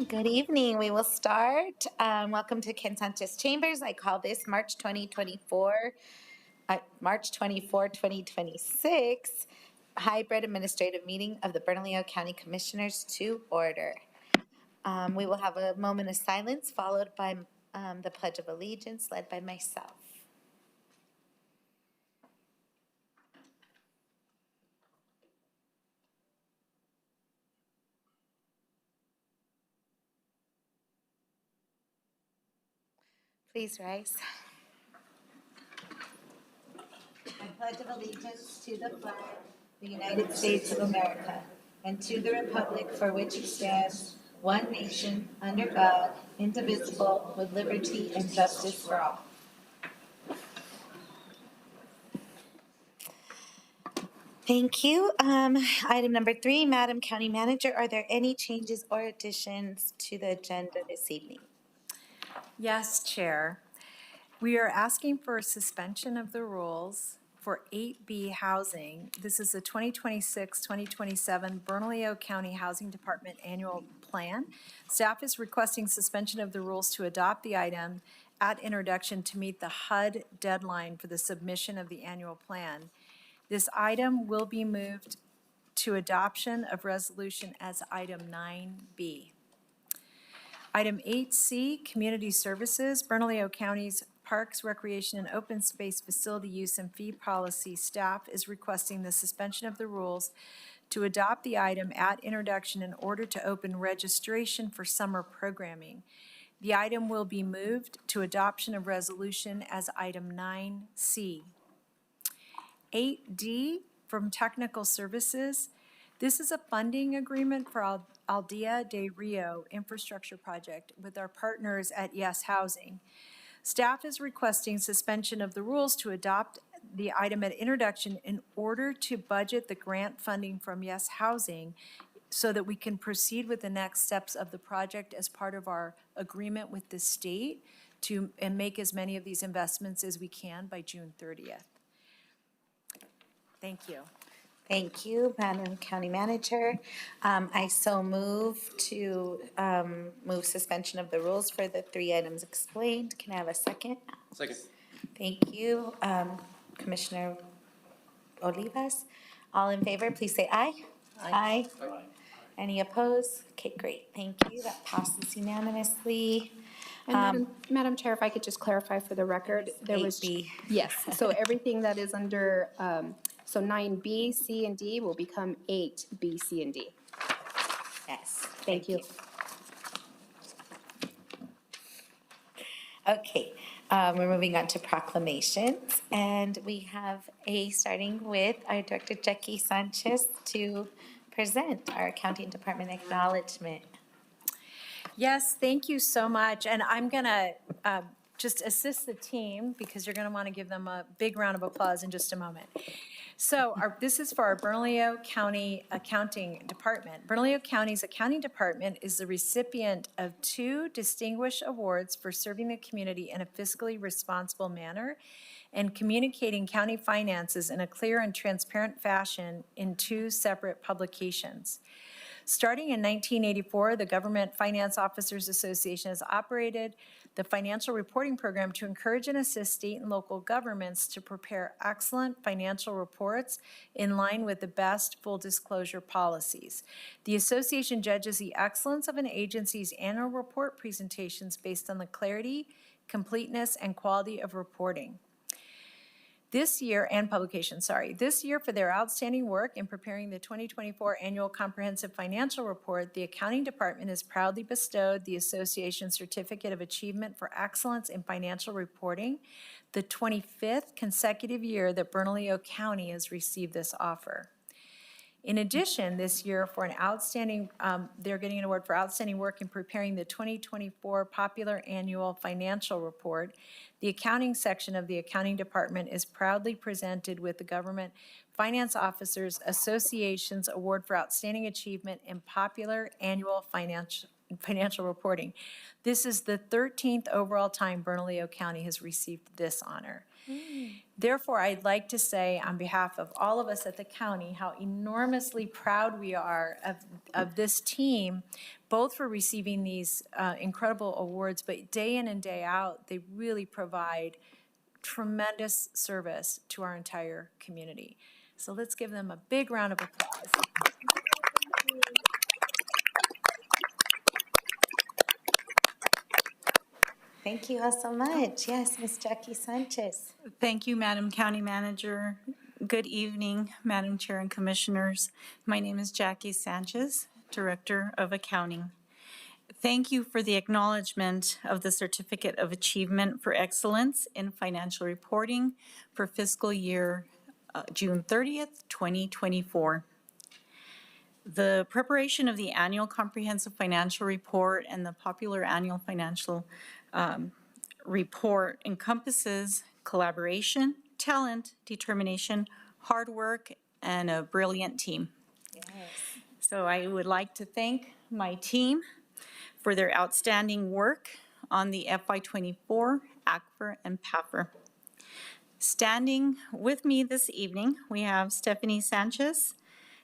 Good evening. We will start. Welcome to Ken Sanchez Chambers. I call this March 24, 2026 hybrid administrative meeting of the Bernalillo County Commissioners to order. We will have a moment of silence followed by the Pledge of Allegiance led by myself. Please rise. I pledge of allegiance to the flag of the United States of America and to the republic for which it stands, one nation, under God, indivisible, with liberty and justice for all. Thank you. Item number 3, Madam County Manager, are there any changes or additions to the agenda this evening? Yes, Chair. We are asking for a suspension of the rules for 8B housing. This is the 2026-2027 Bernalillo County Housing Department Annual Plan. Staff is requesting suspension of the rules to adopt the item at introduction to meet the HUD deadline for the submission of the annual plan. This item will be moved to adoption of resolution as item 9B. Item 8C, Community Services, Bernalillo County's Parks, Recreation, and Open Space Facility Use and Fee Policy. Staff is requesting the suspension of the rules to adopt the item at introduction in order to open registration for summer programming. The item will be moved to adoption of resolution as item 9C. 8D, from Technical Services. This is a funding agreement for Aldea de Rio infrastructure project with our partners at Yes Housing. Staff is requesting suspension of the rules to adopt the item at introduction in order to budget the grant funding from Yes Housing so that we can proceed with the next steps of the project as part of our agreement with the state and make as many of these investments as we can by June 30th. Thank you. Thank you, Madam County Manager. I so move to move suspension of the rules for the 3 items explained. Can I have a second? Second. Thank you, Commissioner Olivas. All in favor, please say aye. Aye. Aye. Any opposed? Okay, great. Thank you. That passes unanimously. And Madam Chair, if I could just clarify for the record, there was 8B. yes. So everything that is under so 9B, C, and D will become 8B, C, and D. Yes. Thank you. Okay, we're moving on to proclamations, and we have starting with our Director Ken Sanchez to present our Accounting Department acknowledgement. Yes, thank you so much. And I'm going to just assist the team because you're going to want to give them a big round of applause in just a moment. So this is for our Bernalillo County Accounting Department. Bernalillo County's Accounting Department is the recipient of 2 distinguished awards for serving the community in a fiscally responsible manner and communicating county finances in a clear and transparent fashion in 2 separate publications. Starting in 1984, the Government Finance Officers Association has operated the financial reporting program to encourage and assist state and local governments to prepare excellent financial reports in line with the best full disclosure policies. The association judges the excellence of an agency's annual report presentations based on the clarity, completeness, and quality of reporting. This year, for their outstanding work in preparing the 2024 Annual Comprehensive Financial Report, the Accounting Department has proudly bestowed the Association's Certificate of Achievement for Excellence in Financial Reporting, the 25th consecutive year that Bernalillo County has received this offer. In addition, this year for an outstanding, they're getting an award for outstanding work in preparing the 2024 Popular Annual Financial Report. The accounting section of the Accounting Department is proudly presented with the Government Finance Officers Association's Award for Outstanding Achievement in Popular Annual Financial financial reporting. This is the 13th overall time Bernalillo County has received this honor. Therefore, I'd like to say on behalf of all of us at the county, how enormously proud we are of this team, both for receiving these incredible awards, but day in and day out, they really provide tremendous service to our entire community. So let's give them a big round of applause. Thank you all so much. Yes, Ms. Jackie Sanchez. Thank you, Madam County Manager. Good evening, Madam Chair and Commissioners. My name is Jackie Sanchez, Director of Accounting. Thank you for the acknowledgement of the Certificate of Achievement for Excellence in Financial Reporting for fiscal year June 30th, 2024. The preparation of the Annual Comprehensive Financial Report and the popular Annual Financial Report encompasses collaboration, talent, determination, hard work, and a brilliant team. Yes. So I would like to thank my team for their outstanding work on the FY24 ACFR and PAFR. Standing with me this evening, we have Stephanie Sanchez,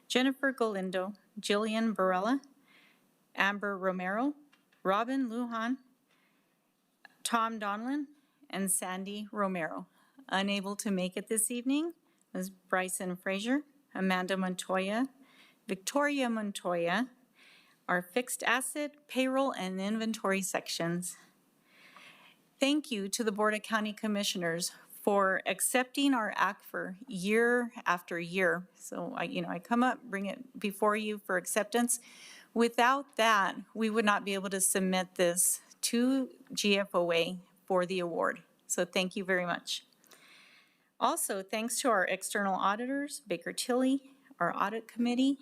Jennifer Galindo, Jillian Barella, Amber Romero, Robin Lujan, Tom Donlin, and Sandy Romero. Unable to make it this evening was Bryson Frazier, Amanda Montoya, Victoria Montoya, our fixed asset, payroll, and inventory sections. Thank you to the Board of County Commissioners for accepting our ACFR year after year. So I come up, bring it before you for acceptance. Without that, we would not be able to submit this to GFOA for the award. So thank you very much. Also, thanks to our external auditors, Baker Tilly, our audit committee,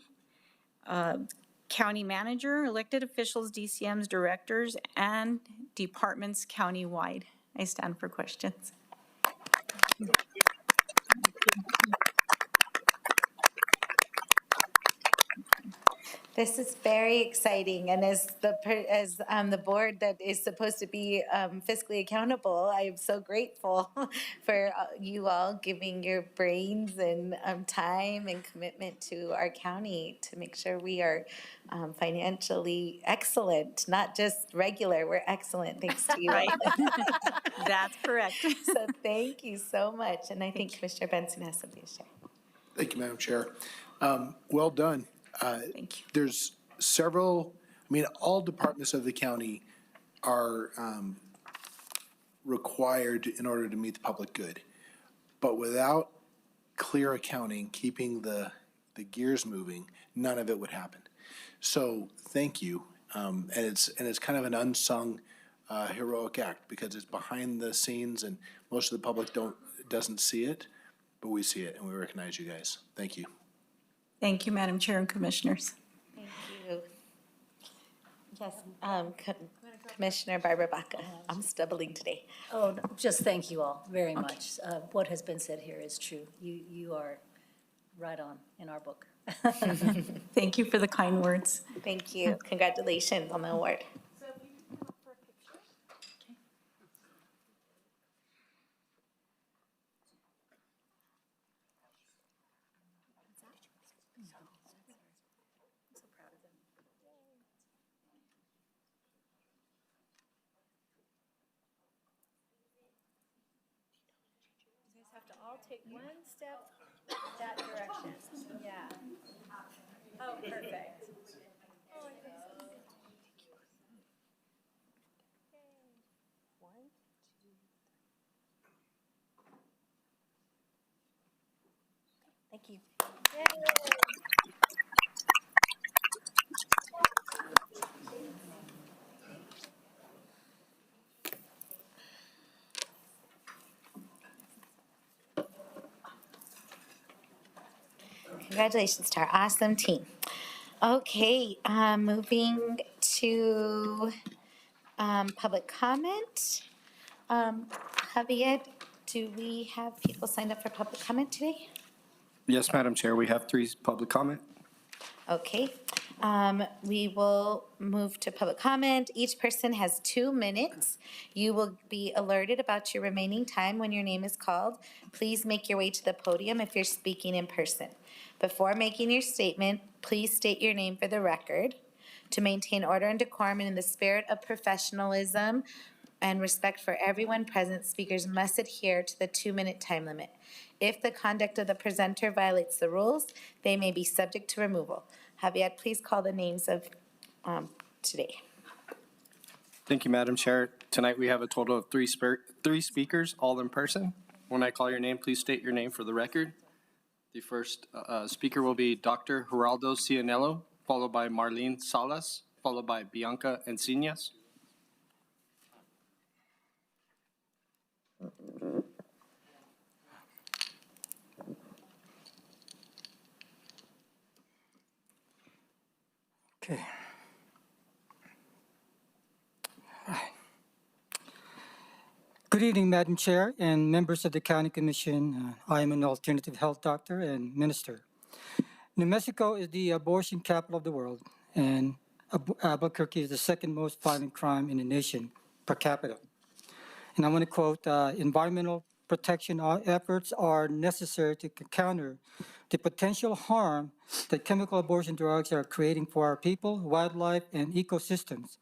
county manager, elected officials, DCMs, directors, and departments countywide. I stand for questions. This is very exciting, and as the board that is supposed to be fiscally accountable, I am so grateful for you all giving your brains and time and commitment to our county to make sure we are financially excellent, not just regular. We're excellent, thanks to you. Right. That's correct. So thank you so much, and I think Commissioner Benson has something to share. Thank you, Madam Chair. Well done. Thank you. There's several, all departments of the county are required in order to meet the public good. But without clear accounting, keeping the gears moving, none of it would happen. So thank you. And it's kind of an unsung heroic act because it's behind the scenes and most of the public doesn't see it, but we see it and we recognize you guys. Thank you. Thank you, Madam Chair and Commissioners. Thank you. Yes, Commissioner Barbara Baca. I'm stumbling today. Oh, no, just thank you all very much. What has been said here is true. You are right on in our book. Thank you for the kind words. Thank you. Congratulations on the award. I'll take one step that direction. Yeah. Oh, perfect. Thank you. Congratulations to our awesome team. Okay, moving to public comment. Javier, do we have people signed up for public comment today? Yes, Madam Chair, we have 3 public comment. Okay, We will move to public comment. Each person has 2 minutes. You will be alerted about your remaining time when your name is called. Please make your way to the podium if you're speaking in person. Before making your statement, please state your name for the record. To maintain order and decorum and in the spirit of professionalism and respect for everyone present, speakers must adhere to the 2-minute time limit. If the conduct of the presenter violates the rules, they may be subject to removal. Javier, please call the names of today. Thank you, Madam Chair. Tonight, we have a total of three speakers, all in person. When I call your name, please state your name for the record. The first speaker will be Dr. Geraldo Cianello, followed by Marlene Salas, followed by Bianca Encinas. Okay. Good evening, Madam Chair and members of the County Commission. I am an alternative health doctor and minister. New Mexico is the abortion capital of the world, and Albuquerque is the second most violent crime in the nation per capita. And I want to quote, environmental protection efforts are necessary to counter the potential harm that chemical abortion drugs are creating for our people, wildlife, and ecosystems.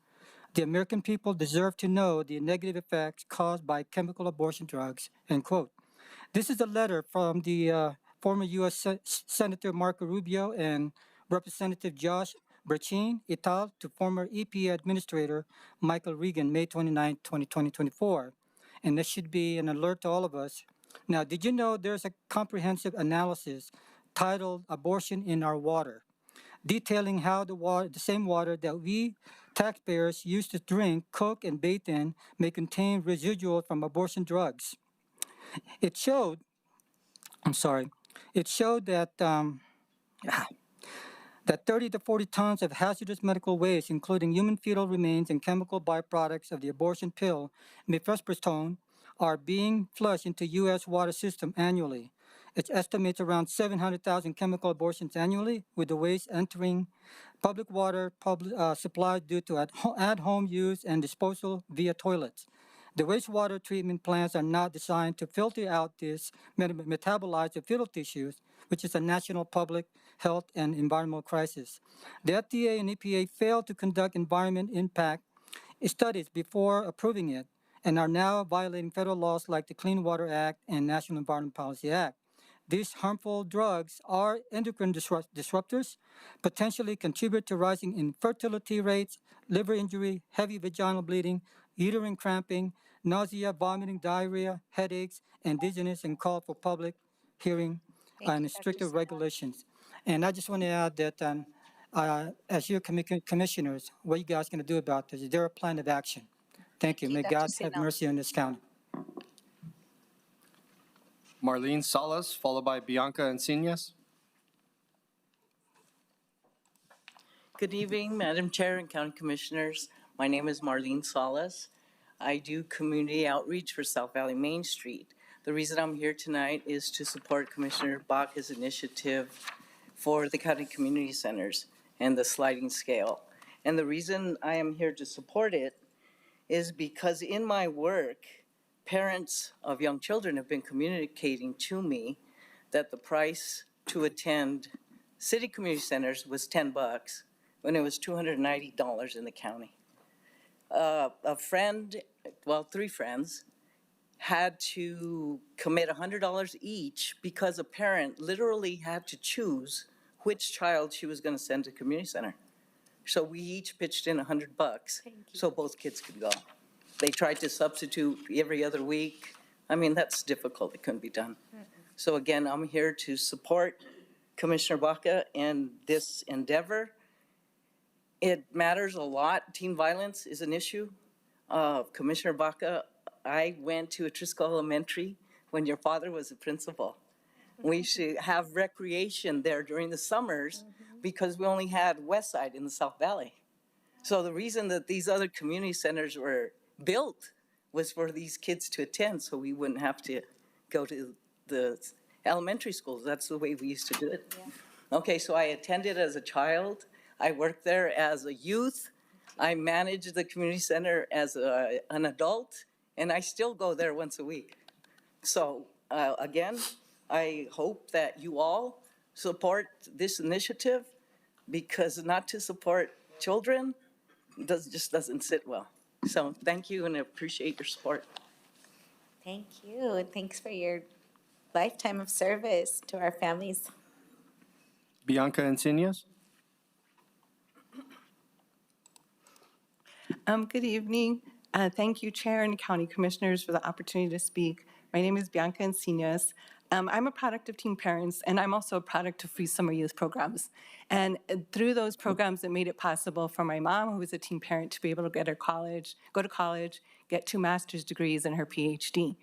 The American people deserve to know the negative effects caused by chemical abortion drugs, end quote. This is a letter from the former U.S. Senator Marco Rubio and Representative Josh Berchin et al. To former EPA Administrator Michael Regan, May 29, 2024. And this should be an alert to all of us. Now, did you know there's a comprehensive analysis titled Abortion in Our Water, detailing how the same water that we taxpayers use to drink, cook, and bathe in may contain residual from abortion drugs. It showed that 30 to 40 tons of hazardous medical waste, including human fetal remains and chemical byproducts of the abortion pill, mifepristone, are being flushed into U.S. water system annually. It estimates around 700,000 chemical abortions annually, with the waste entering public water supply due to at-home use and disposal via toilets. The wastewater treatment plants are not designed to filter out this metabolites of fetal tissues, which is a national public health and environmental crisis. The FDA and EPA failed to conduct environment impact studies before approving it and are now violating federal laws like the Clean Water Act and National Environment Policy Act. These harmful drugs are endocrine disruptors, potentially contribute to rising infertility rates, liver injury, heavy vaginal bleeding, uterine cramping, nausea, vomiting, diarrhea, headaches, and dizziness, and call for public hearing and stricter regulations. And I just want to add that as your commissioners, what are you guys going to do about this? Is there a plan of action? Thank you. May God have mercy on this county. Marlene Salas, followed by Bianca Encinas. Good evening, Madam Chair and County Commissioners. My name is Marlene Salas. I do community outreach for South Valley Main Street. The reason I'm here tonight is to support Commissioner Baca's initiative for the county community centers and the sliding scale. And the reason I am here to support it is because in my work, parents of young children have been communicating to me that the price to attend city community centers was $10 when it was $290 in the county. A friend, well, 3 friends, had to commit $100 each because a parent literally had to choose which child she was going to send to community center. So we each pitched in $100 so both kids could go. They tried to substitute every other week. I mean, that's difficult. It couldn't be done. So again, I'm here to support Commissioner Baca and this endeavor. It matters a lot. Teen violence is an issue. Commissioner Baca, I went to Atrisco Elementary when your father was the principal. We should have recreation there during the summers because we only had West Side in the South Valley. So the reason that these other community centers were built was for these kids to attend so we wouldn't have to go to the elementary schools. That's the way we used to do it. Yeah. Okay, so I attended as a child. I worked there as a youth. I managed the community center as an adult, and I still go there once a week. So again, I hope that you all support this initiative, because not to support children just doesn't sit well. So thank you, and I appreciate your support. Thank you, and thanks for your lifetime of service to our families. Bianca Encinas? Good evening. Thank you, Chair and County Commissioners, for the opportunity to speak. My name is Bianca Encinas. I'm a product of teen parents, and I'm also a product of free summer youth programs. And through those programs, it made it possible for my mom, who was a teen parent, to be able to go to college, get 2 master's degrees and her PhD.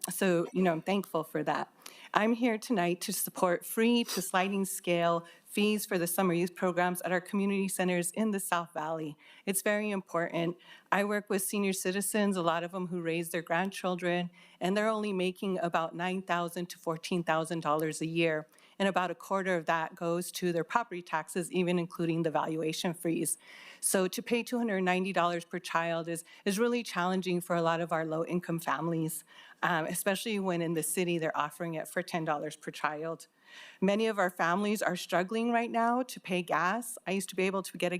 So, I'm thankful for that. I'm here tonight to support free to sliding scale fees for the summer youth programs at our community centers in the South Valley. It's very important. I work with senior citizens, a lot of them who raise their grandchildren, and they're only making about $9,000 to $14,000 a year. And about a quarter of that goes to their property taxes, even including the valuation fees. So to pay $290 per child is really challenging for a lot of our low-income families, especially when in the city they're offering it for $10 per child. Many of our families are struggling right now to pay gas. I used to be able to get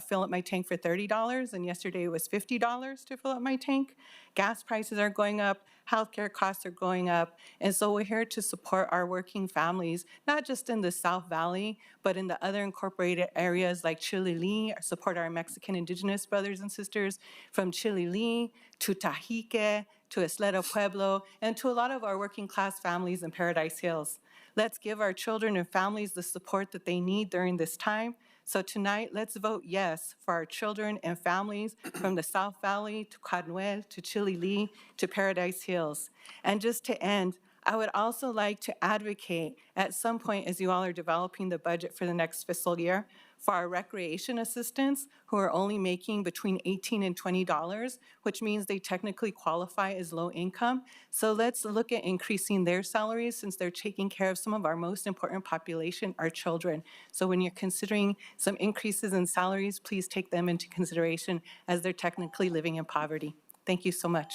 fill up my tank for $30, and yesterday it was $50 to fill up my tank. Gas prices are going up, healthcare costs are going up, and so we're here to support our working families, not just in the South Valley, but in the other incorporated areas like Chilili, support our Mexican indigenous brothers and sisters from Chilili to Tajique, to Isleta Pueblo, and to a lot of our working class families in Paradise Hills. Let's give our children and families the support that they need during this time. So tonight, let's vote yes for our children and families from the South Valley to Carnuel to Chilili to Paradise Hills. And just to end, I would also like to advocate at some point, as you all are developing the budget for the next fiscal year, for our recreation assistants who are only making between $18 and $20, which means they technically qualify as low income. So let's look at increasing their salaries, since they're taking care of some of our most important population, our children. So when you're considering some increases in salaries, please take them into consideration, as they're technically living in poverty. Thank you so much.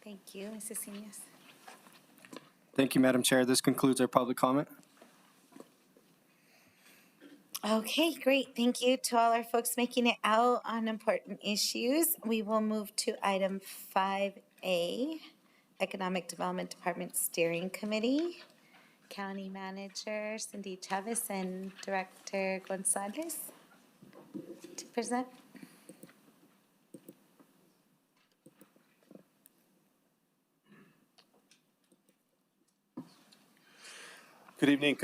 Thank you, Mrs. Senias. Thank you, Madam Chair. This concludes our public comment. Okay, great. Thank you to all our folks making it out on important issues. We will move to item 5A, Economic Development Department Steering Committee. County Manager Cindy Chavez and Director Gonzalez to present. Good evening,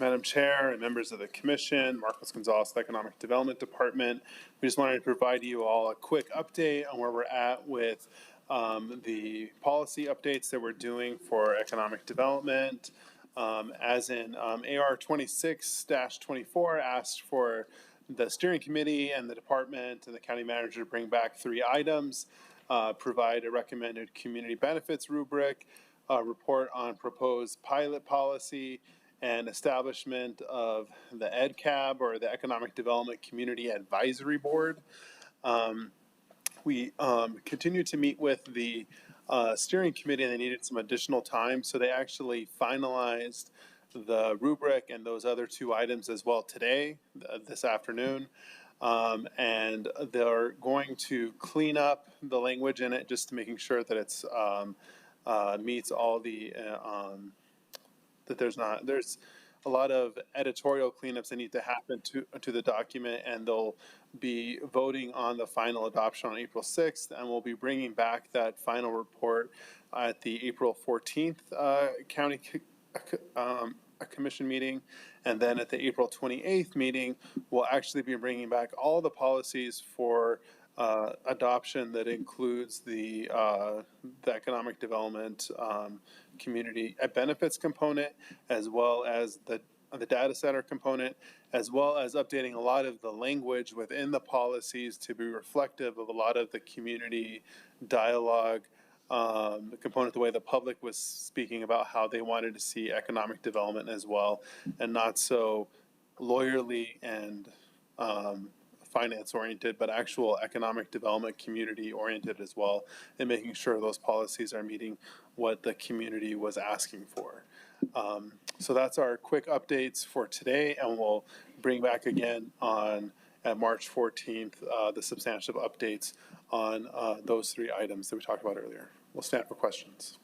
Madam Chair and members of the Commission, Marcos Gonzalez, the Economic Development Department. We just wanted to provide you all a quick update on where we're at with the policy updates that we're doing for economic development. As in AR 26-24 asked for the steering committee and the department and the county manager to bring back 3 items, provide a recommended community benefits rubric, report on proposed pilot policy, and establishment of the EDCAB, or the Economic Development Community Advisory Board. We continue to meet with the steering committee, and they needed some additional time, so they actually finalized the rubric and those other 2 items as well today, this afternoon. And they're going to clean up the language in it, just to making sure that it's meets all the, that there's a lot of editorial cleanups that need to happen to the document, and they'll be voting on the final adoption on April 6th, and we'll be bringing back that final report at the April 14th county commission meeting, and then at the April 28th meeting, we'll actually be bringing back all the policies for adoption that includes the economic development community benefits component, as well as the data center component, as well as updating a lot of the language within the policies to be reflective of a lot of the community dialogue component, the way the public was speaking about how they wanted to see economic development as well, and not so lawyerly and finance-oriented, but actual economic development, community-oriented as well, and making sure those policies are meeting what the community was asking for. So that's our quick updates for today, and we'll bring back again at March 14th the substantive updates on those three items that we talked about earlier. We'll stand for questions.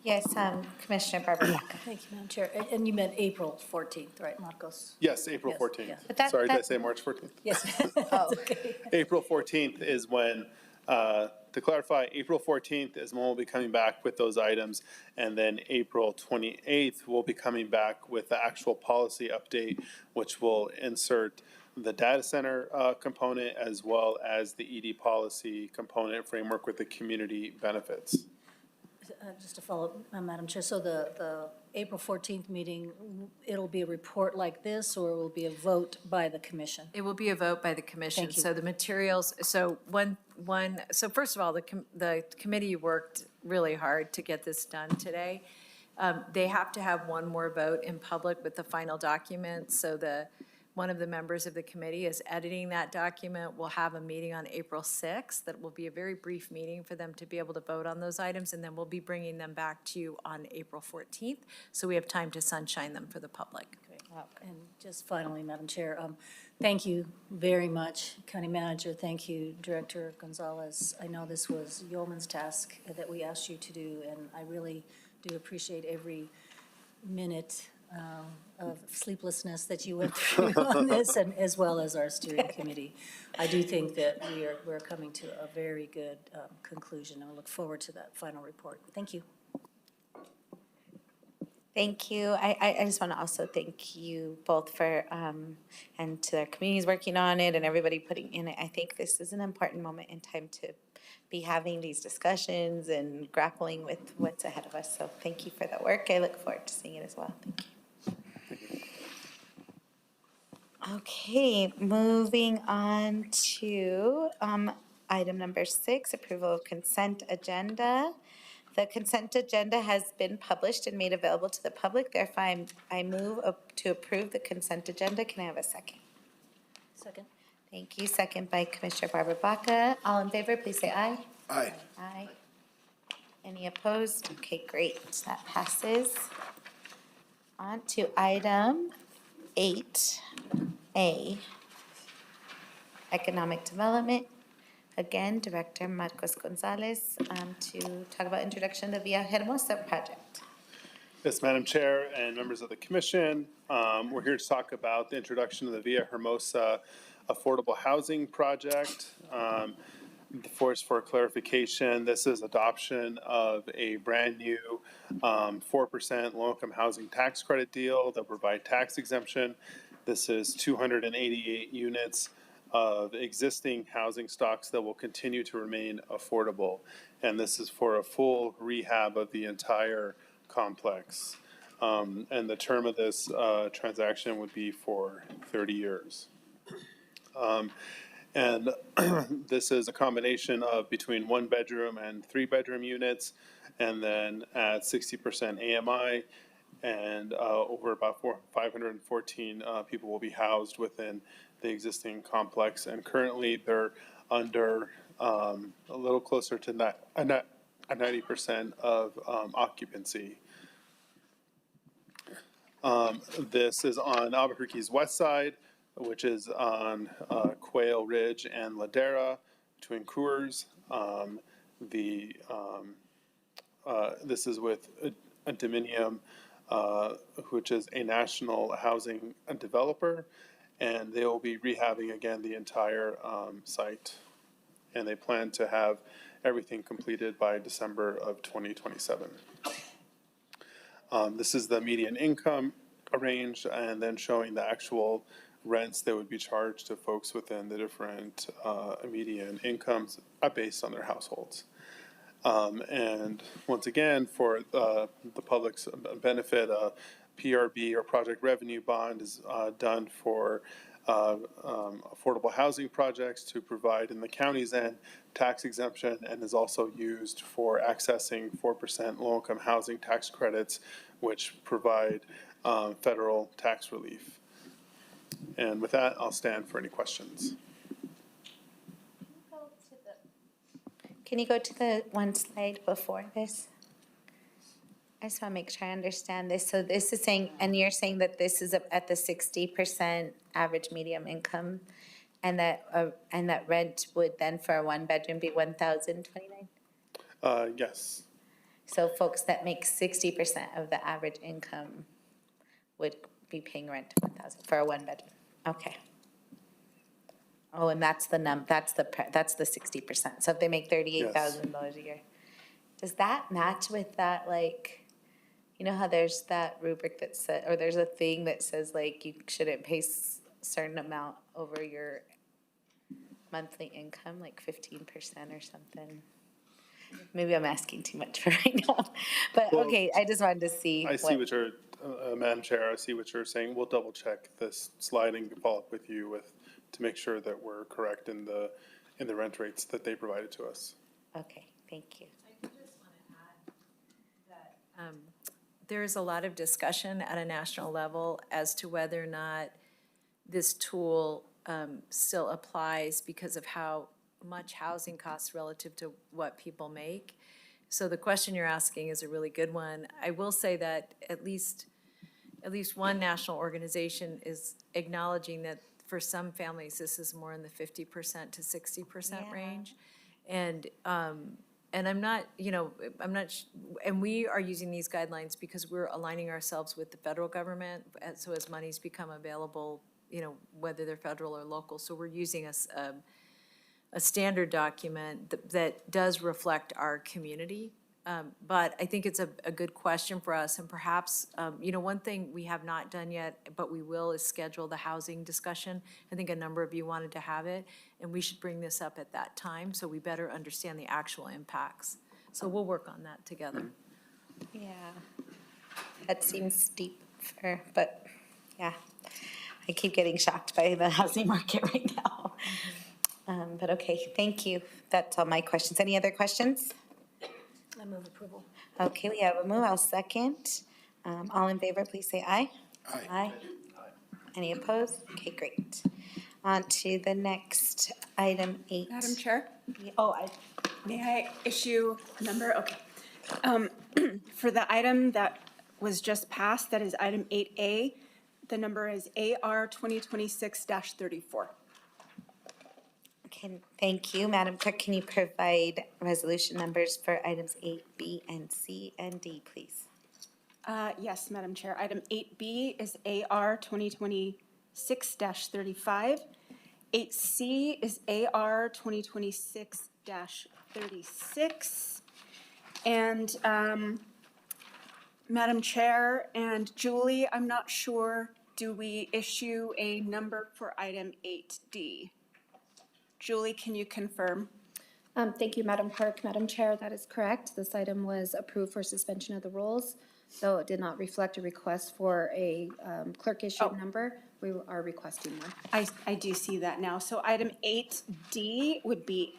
Yes, Commissioner Barbara Baca. Thank you, Madam Chair. And you meant April 14th, right, Marcos? Yes, April Yes, 14th. yes. But Sorry, did I say March 14th? Yes. Oh. Okay. April 14th is when, to clarify, April 14th is when we'll be coming back with those items. And then April 28th, we'll be coming back with the actual policy update, which will insert the data center component as well as the ED policy component framework with the community benefits. Just to follow up, Madam Chair, so the April 14th meeting, it'll be a report like this, or it will be a vote by the commission? It will be a vote by the commission. Thank you. So the materials, so so first of all, the committee worked really hard to get this done today. They have to have one more vote in public with the final document, so one of the members of the committee is editing that document. We'll have a meeting on April 6th. That will be a very brief meeting for them to be able to vote on those items, and then we'll be bringing them back to you on April 14th, so we have time to sunshine them for the public. Great. And just finally, Madam Chair, thank you very much, County Manager. Thank you, Director Gonzalez. I know this was yeoman's task that we asked you to do, and I really do appreciate every minute of sleeplessness that you went through on this, and as well as our steering committee. I do think that we're coming to a very good conclusion, and I look forward to that final report. Thank you. Thank you. I just want to also thank you both for, and to the communities working on it and everybody putting in it. I think this is an important moment in time to be having these discussions and grappling with what's ahead of us. So thank you for the work. I look forward to seeing it as well. Thank you. Okay, moving on to item number 6, approval of consent agenda. The consent agenda has been published and made available to the public. Therefore, I move to approve the consent agenda. Can I have a second? Second. Thank you. Second by Commissioner Barbara Baca. All in favor, please say aye. Aye. Aye. Any opposed? Okay, great. That passes. On to item 8A, Economic Development. Again, Director Marcos Gonzalez to talk about introduction of the Villa Hermosa project. Yes, Madam Chair and members of the commission, we're here to talk about the introduction of the Villa Hermosa Affordable Housing Project. For clarification, this is adoption of a brand new 4% low-income housing tax credit deal that provide tax exemption. This is 288 units of existing housing stocks that will continue to remain affordable. And this is for a full rehab of the entire complex. And the term of this transaction would be for 30 years. And this is a combination of between 1-bedroom and 3-bedroom units, and then at 60% AMI, and over about 514 people will be housed within the existing complex. And currently, they're under a little closer to 90% of occupancy. This is on Albuquerque's west side, which is on Quail Ridge and Ladera between Coors. This is with Dominium, which is a national housing developer, and they will be rehabbing again the entire site. And they plan to have everything completed by December of 2027. This is the median income range, and then showing the actual rents that would be charged to folks within the different median incomes based on their households. And once again, for the public's benefit, PRB or project revenue bond is done for affordable housing projects to provide in the county's end tax exemption, and is also used for accessing 4% low-income housing tax credits, which provide federal tax relief. And with that, I'll stand for any questions. Can you go to the one slide before this? I just want to make sure I understand this. So this is saying, and you're saying that this is at the 60% average medium income, and that rent would then for a one-bedroom be $1,029? Yes. So folks that make 60% of the average income would be paying rent $1,000 for a one-bedroom. Okay. Oh, and that's the 60%. So if they make $38,000 a year, does that match with that, like, you know how there's that rubric that said, or there's a thing that says like you shouldn't pay certain amount over your monthly income, like 15% or something? Maybe I'm asking too much for right now, but Well, okay, I just wanted to see. I see what you're, Madam Chair, I see what you're saying. We'll double check this slide and follow up with you to make sure that we're correct in the rent rates that they provided to us. Okay, thank you. I just want to add that there is a lot of discussion at a national level as to whether or not this tool still applies because of how much housing costs relative to what people make. So the question you're asking is a really good one. I will say that at least one national organization is acknowledging that for some families, this is more in the 50% to 60% range. And I'm not, and we are using these guidelines because we're aligning ourselves with the federal government. And so as monies become available, whether they're federal or local. So we're using a standard document that does reflect our community. But I think it's a good question for us, and perhaps, one thing we have not done yet, but we will, is schedule the housing discussion. I think a number of you wanted to have it, and we should bring this up at that time, so we better understand the actual impacts. So we'll work on that together. Yeah, that seems steep but yeah, I keep getting shocked by the housing market right now. But okay, thank you. That's all my questions. Any other questions? I move approval. Okay, we have a move. I'll second. All in favor, please say aye. Aye. Any opposed? Okay, great. On to the next item 8. Madam Chair, Oh, may I issue a number? Okay. For the item that was just passed, that is item 8A, the number is AR 2026-34. Thank you. Madam Clerk, can you provide resolution numbers for items 8, B, and C, and D, please? Yes, Madam Chair. Item 8B is AR 2026-35. 8C is AR 2026-36. And Madam Chair and Julie, I'm not sure, do we issue a number for item 8D? Julie, can you confirm? Thank you, Madam Clerk. Madam Chair, that is correct. This item was approved for suspension of the rules, so it did not reflect a request for a clerk issued number. We are requesting one. I do see that now. So item 8D would be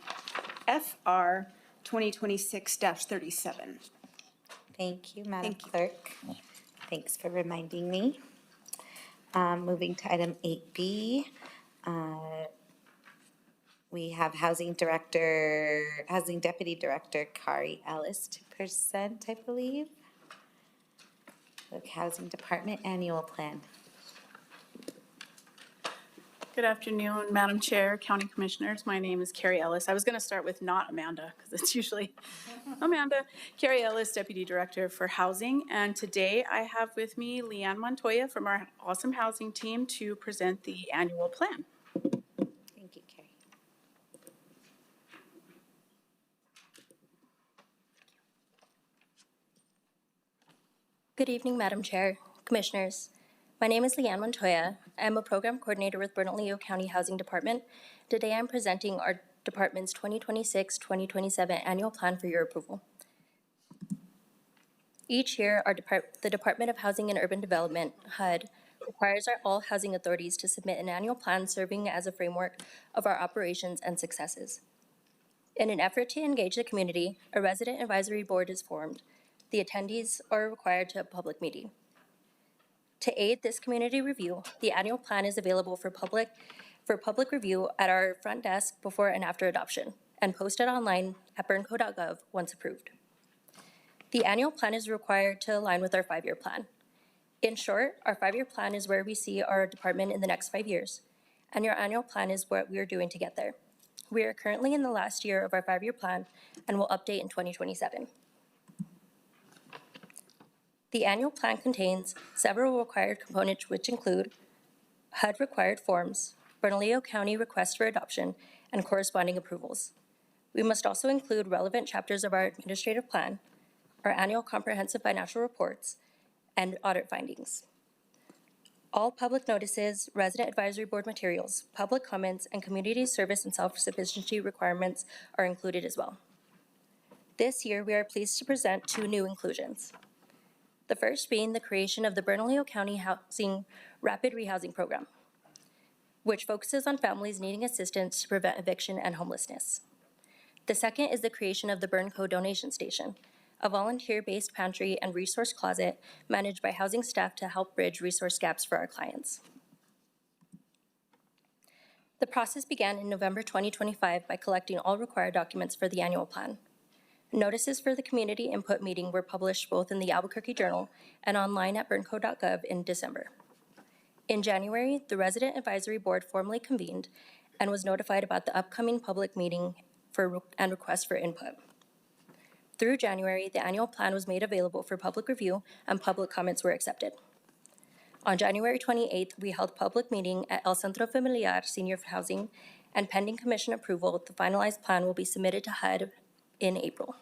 FR 2026-37. Thank you, Madam Clerk. Thanks for reminding me. Moving to item 8B. We have Housing Deputy Director Kari Ellis to present, I believe. The Housing Department Annual Plan. Good afternoon, Madam Chair, County Commissioners. My name is Carrie Ellis. I was going to start with not Amanda, because it's usually Amanda. Carrie Ellis, Deputy Director for Housing. And today I have with me Leanne Montoya from our awesome housing team to present the annual plan. Thank you, Carrie. Good evening, Madam Chair, Commissioners. My name is Leanne Montoya. I'm a Program Coordinator with Bernalillo County Housing Department. Today I'm presenting our department's 2026-2027 annual plan for your approval. Each year, the Department of Housing and Urban Development, HUD, requires all housing authorities to submit an annual plan serving as a framework of our operations and successes. In an effort to engage the community, a resident advisory board is formed. The attendees are required to a public meeting. To aid this community review, the annual plan is available for public review at our front desk before and after adoption, and posted online at burnco.gov once approved. The annual plan is required to align with our 5-year plan. In short, our 5-year plan is where we see our department in the next 5 years, and your annual plan is what we are doing to get there. We are currently in the last year of our 5-year plan and will update in 2027. The annual plan contains several required components, which include HUD required forms, Bernalillo County request for adoption, and corresponding approvals. We must also include relevant chapters of our administrative plan, our annual comprehensive financial reports, and audit findings. All public notices, resident advisory board materials, public comments, and community service and self-sufficiency requirements are included as well. This year, we are pleased to present 2 new inclusions. The first being the creation of the Bernalillo County Rapid Rehousing Program, which focuses on families needing assistance to prevent eviction and homelessness. The second is the creation of the BurnCo Donation Station, a volunteer-based pantry and resource closet managed by housing staff to help bridge resource gaps for our clients. The process began in November 2025 by collecting all required documents for the annual plan. Notices for the community input meeting were published both in the Albuquerque Journal and online at burnco.gov in December. In January, the Resident Advisory Board formally convened and was notified about the upcoming public meeting and request for input. Through January, the annual plan was made available for public review and public comments were accepted. On January 28th, we held a public meeting at El Centro Familiar Senior Housing, and pending commission approval, the finalized plan will be submitted to HUD in April.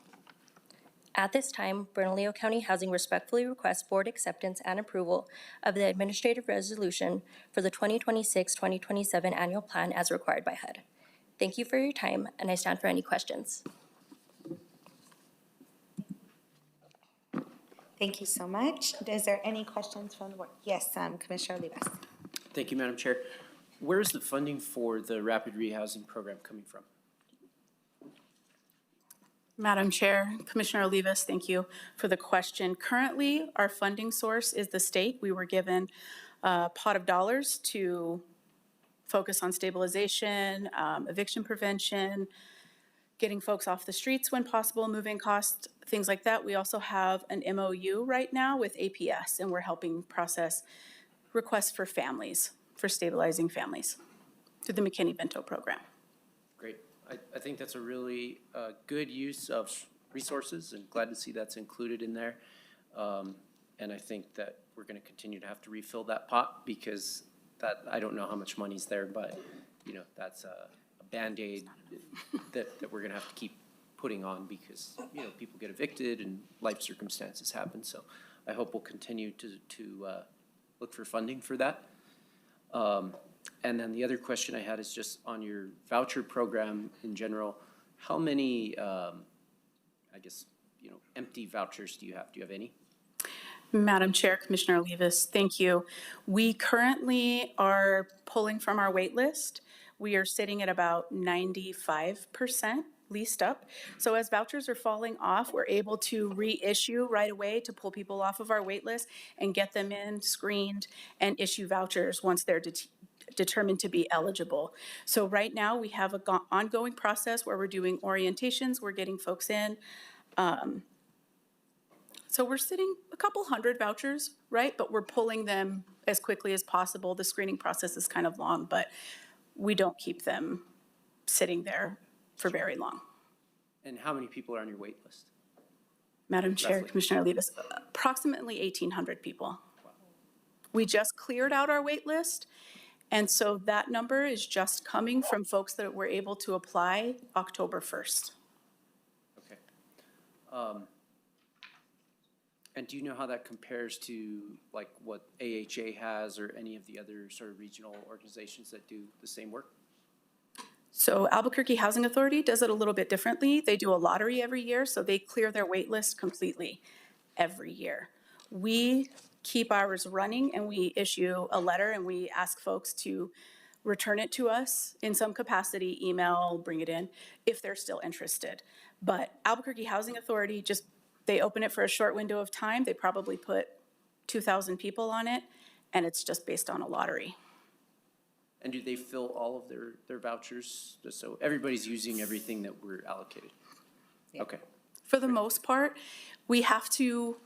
At this time, Bernalillo County Housing respectfully requests board acceptance and approval of the administrative resolution for the 2026-2027 annual plan as required by HUD. Thank you for your time, and I stand for any questions. Thank you so much. Is there any questions from the board? Yes, Commissioner Olivas. Thank you, Madam Chair. Where is the funding for the rapid rehousing program coming from? Madam Chair, Commissioner Olivas, thank you for the question. Currently, our funding source is the state. We were given a pot of dollars to focus on stabilization, eviction prevention, getting folks off the streets when possible, moving costs, things like that. We also have an MOU right now with APS, and we're helping process requests for families, for stabilizing families through the McKinney-Vento program. Great. I think that's a really good use of resources, and glad to see that's included in there. And I think that we're going to continue to have to refill that pot, because that, I don't know how much money's there, but you know, that's a Band-Aid that we're going to have to keep putting on, because you know, people get evicted and life circumstances happen. So I hope we'll continue to look for funding for that. And then the other question I had is just on your voucher program in general. How many, I guess, you know, empty vouchers do you have? Do you have any? Madam Chair, Commissioner Olivas, thank you. We currently are pulling from our wait list. We are sitting at about 95% leased up. So as vouchers are falling off, we're able to reissue right away to pull people off of our wait list and get them in, screened, and issue vouchers once they're determined to be eligible. So right now we have an ongoing process where we're doing orientations, we're getting folks in. So we're sitting a couple hundred vouchers, right? But we're pulling them as quickly as possible. The screening process is kind of long, but we don't keep them sitting there for very long. And how many people are on your wait list? Madam Chair, Roughly. Commissioner Olivas, approximately 1,800 people. We just cleared out our wait list, and so that number is just coming from folks that were able to apply October 1st. Okay. And do you know how that compares to like what AHA has or any of the other sort of regional organizations that do the same work? So Albuquerque Housing Authority does it a little bit differently. They do a lottery every year, so they clear their wait list completely every year. We keep ours running, and we issue a letter, and we ask folks to return it to us in some capacity, email, bring it in, if they're still interested. But Albuquerque Housing Authority, they open it for a short window of time. They probably put 2,000 people on it, and it's just based on a lottery. And do they fill all of their vouchers, just so everybody's using everything that we're allocated? Okay. For the most part, we have to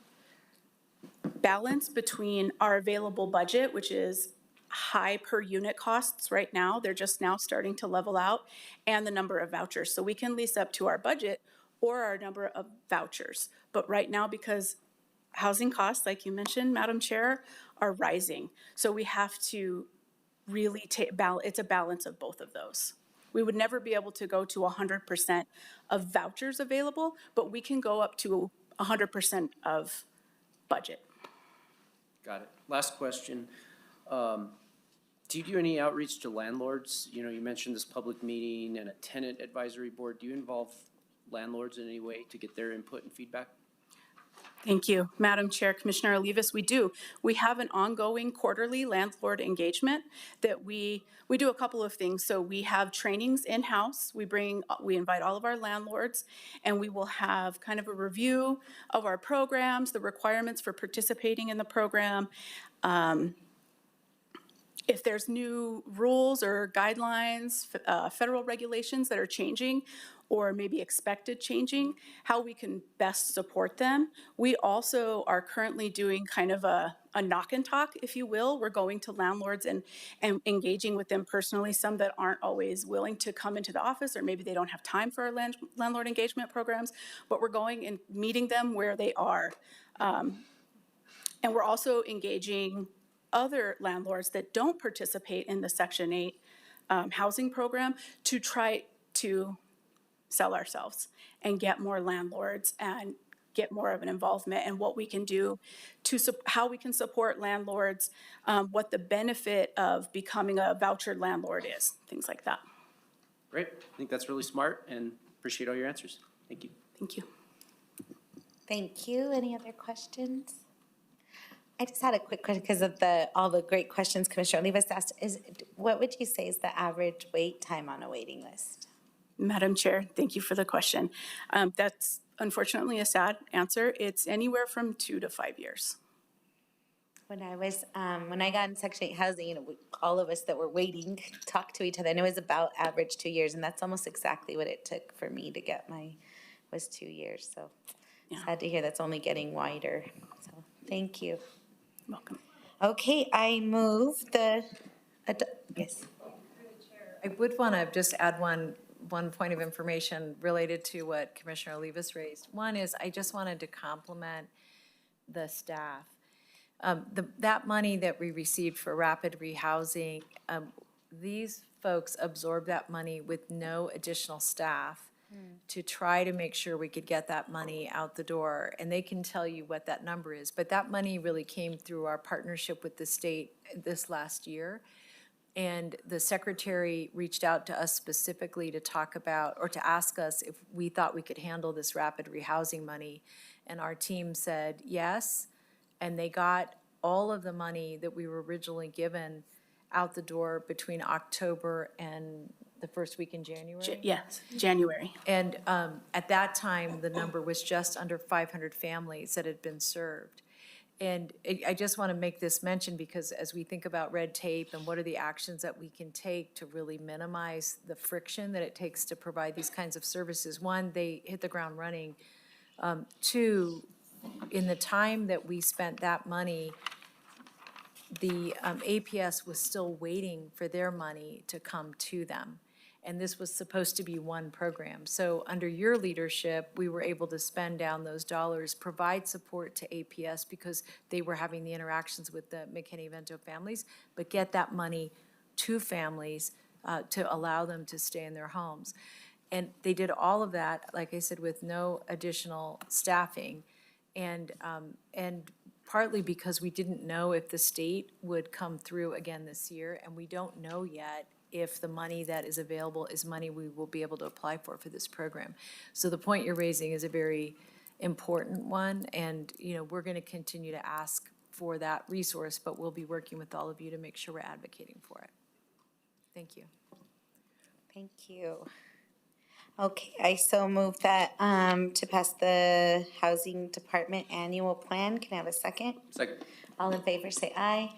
balance between our available budget, which is high per unit costs right now, they're just now starting to level out, and the number of vouchers. So we can lease up to our budget or our number of vouchers. But right now, because housing costs, like you mentioned, Madam Chair, are rising. So we have to really it's a balance of both of those. We would never be able to go to 100% of vouchers available, but we can go up to 100% of budget. Got it. Last question. Do you do any outreach to landlords? You know, you mentioned this public meeting and a tenant advisory board. Do you involve landlords in any way to get their input and feedback? Thank you, Madam Chair, Commissioner Olivas, we do. We have an ongoing quarterly landlord engagement that we do a couple of things. So we have trainings in-house. We invite all of our landlords, and we will have kind of a review of our programs, the requirements for participating in the program. If there's new rules or guidelines, federal regulations that are changing or maybe expected changing, how we can best support them. We also are currently doing kind of a knock and talk, if you will. We're going to landlords and engaging with them personally, some that aren't always willing to come into the office, or maybe they don't have time for our landlord engagement programs, but we're going and meeting them where they are. And we're also engaging other landlords that don't participate in the Section 8 housing program to try to sell ourselves and get more landlords and get more of an involvement in what we can do to how we can support landlords, what the benefit of becoming a vouchered landlord is, things like that. Great. I think that's really smart and appreciate all your answers. Thank you. Thank you. Thank you. Any other questions? I just had a quick question because of all the great questions Commissioner Olivas asked. What would you say is the average wait time on a waiting list? Madam Chair, thank you for the question. That's unfortunately a sad answer. It's anywhere from 2 to 5 years. When I got in Section 8 housing, all of us that were waiting talked to each other, and it was about average 2 years, and that's almost exactly what it took for me to get was 2 years. So sad to hear that's only getting wider. So thank you. Welcome. Okay, I move yes. I would want to just add one point of information related to what Commissioner Olivas raised. One is I just wanted to compliment the staff. That money that we received for rapid rehousing, these folks absorbed that money with no additional staff to try to make sure we could get that money out the door. And they can tell you what that number is. But that money really came through our partnership with the state this last year. And the secretary reached out to us specifically to talk about, or to ask us if we thought we could handle this rapid rehousing money. And our team said yes, and they got all of the money that we were originally given out the door between October and the first week in January? Yes, January. And at that time, the number was just under 500 families that had been served. And I just want to make this mention because as we think about red tape and what are the actions that we can take to really minimize the friction that it takes to provide these kinds of services, one, they hit the ground running. Two, in the time that we spent that money, the APS was still waiting for their money to come to them. And this was supposed to be one program. So under your leadership, we were able to spend down those dollars, provide support to APS because they were having the interactions with the McKinney-Vento families, but get that money to families to allow them to stay in their homes. And they did all of that, like I said, with no additional staffing. And partly because we didn't know if the state would come through again this year, and we don't know yet if the money that is available is money we will be able to apply for this program. So the point you're raising is a very important one, and we're going to continue to ask for that resource, but we'll be working with all of you to make sure we're advocating for it. Thank you. Thank you. Okay, I so move that, to pass the Housing Department Annual Plan. Can I have a second? Second. All in favor, say aye.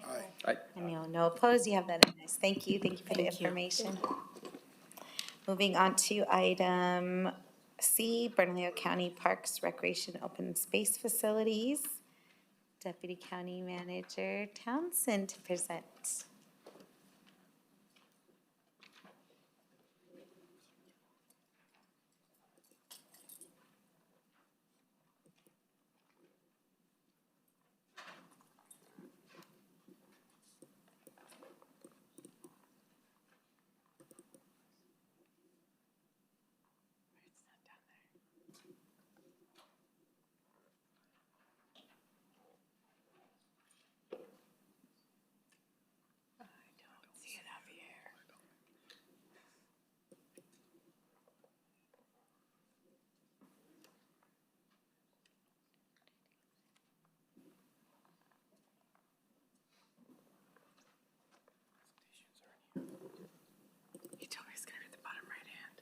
Aye. And no opposed, you have that in nice. Thank you for the information. Moving on to item C, Bernalillo County Parks, Recreation, Open Space Facilities. Deputy County Manager Townsend to present. You told me it's gonna be at the bottom right hand.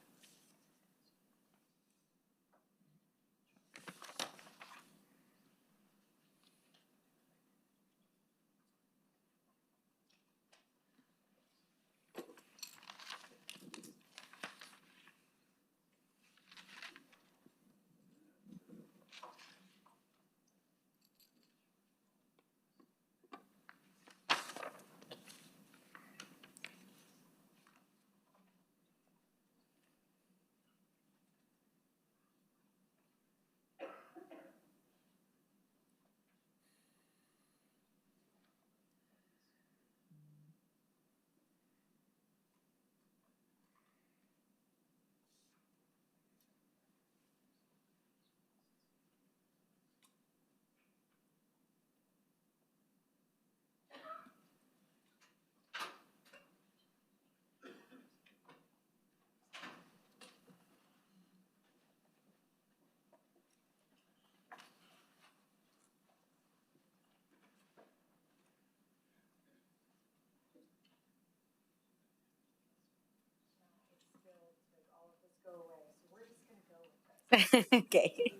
Okay.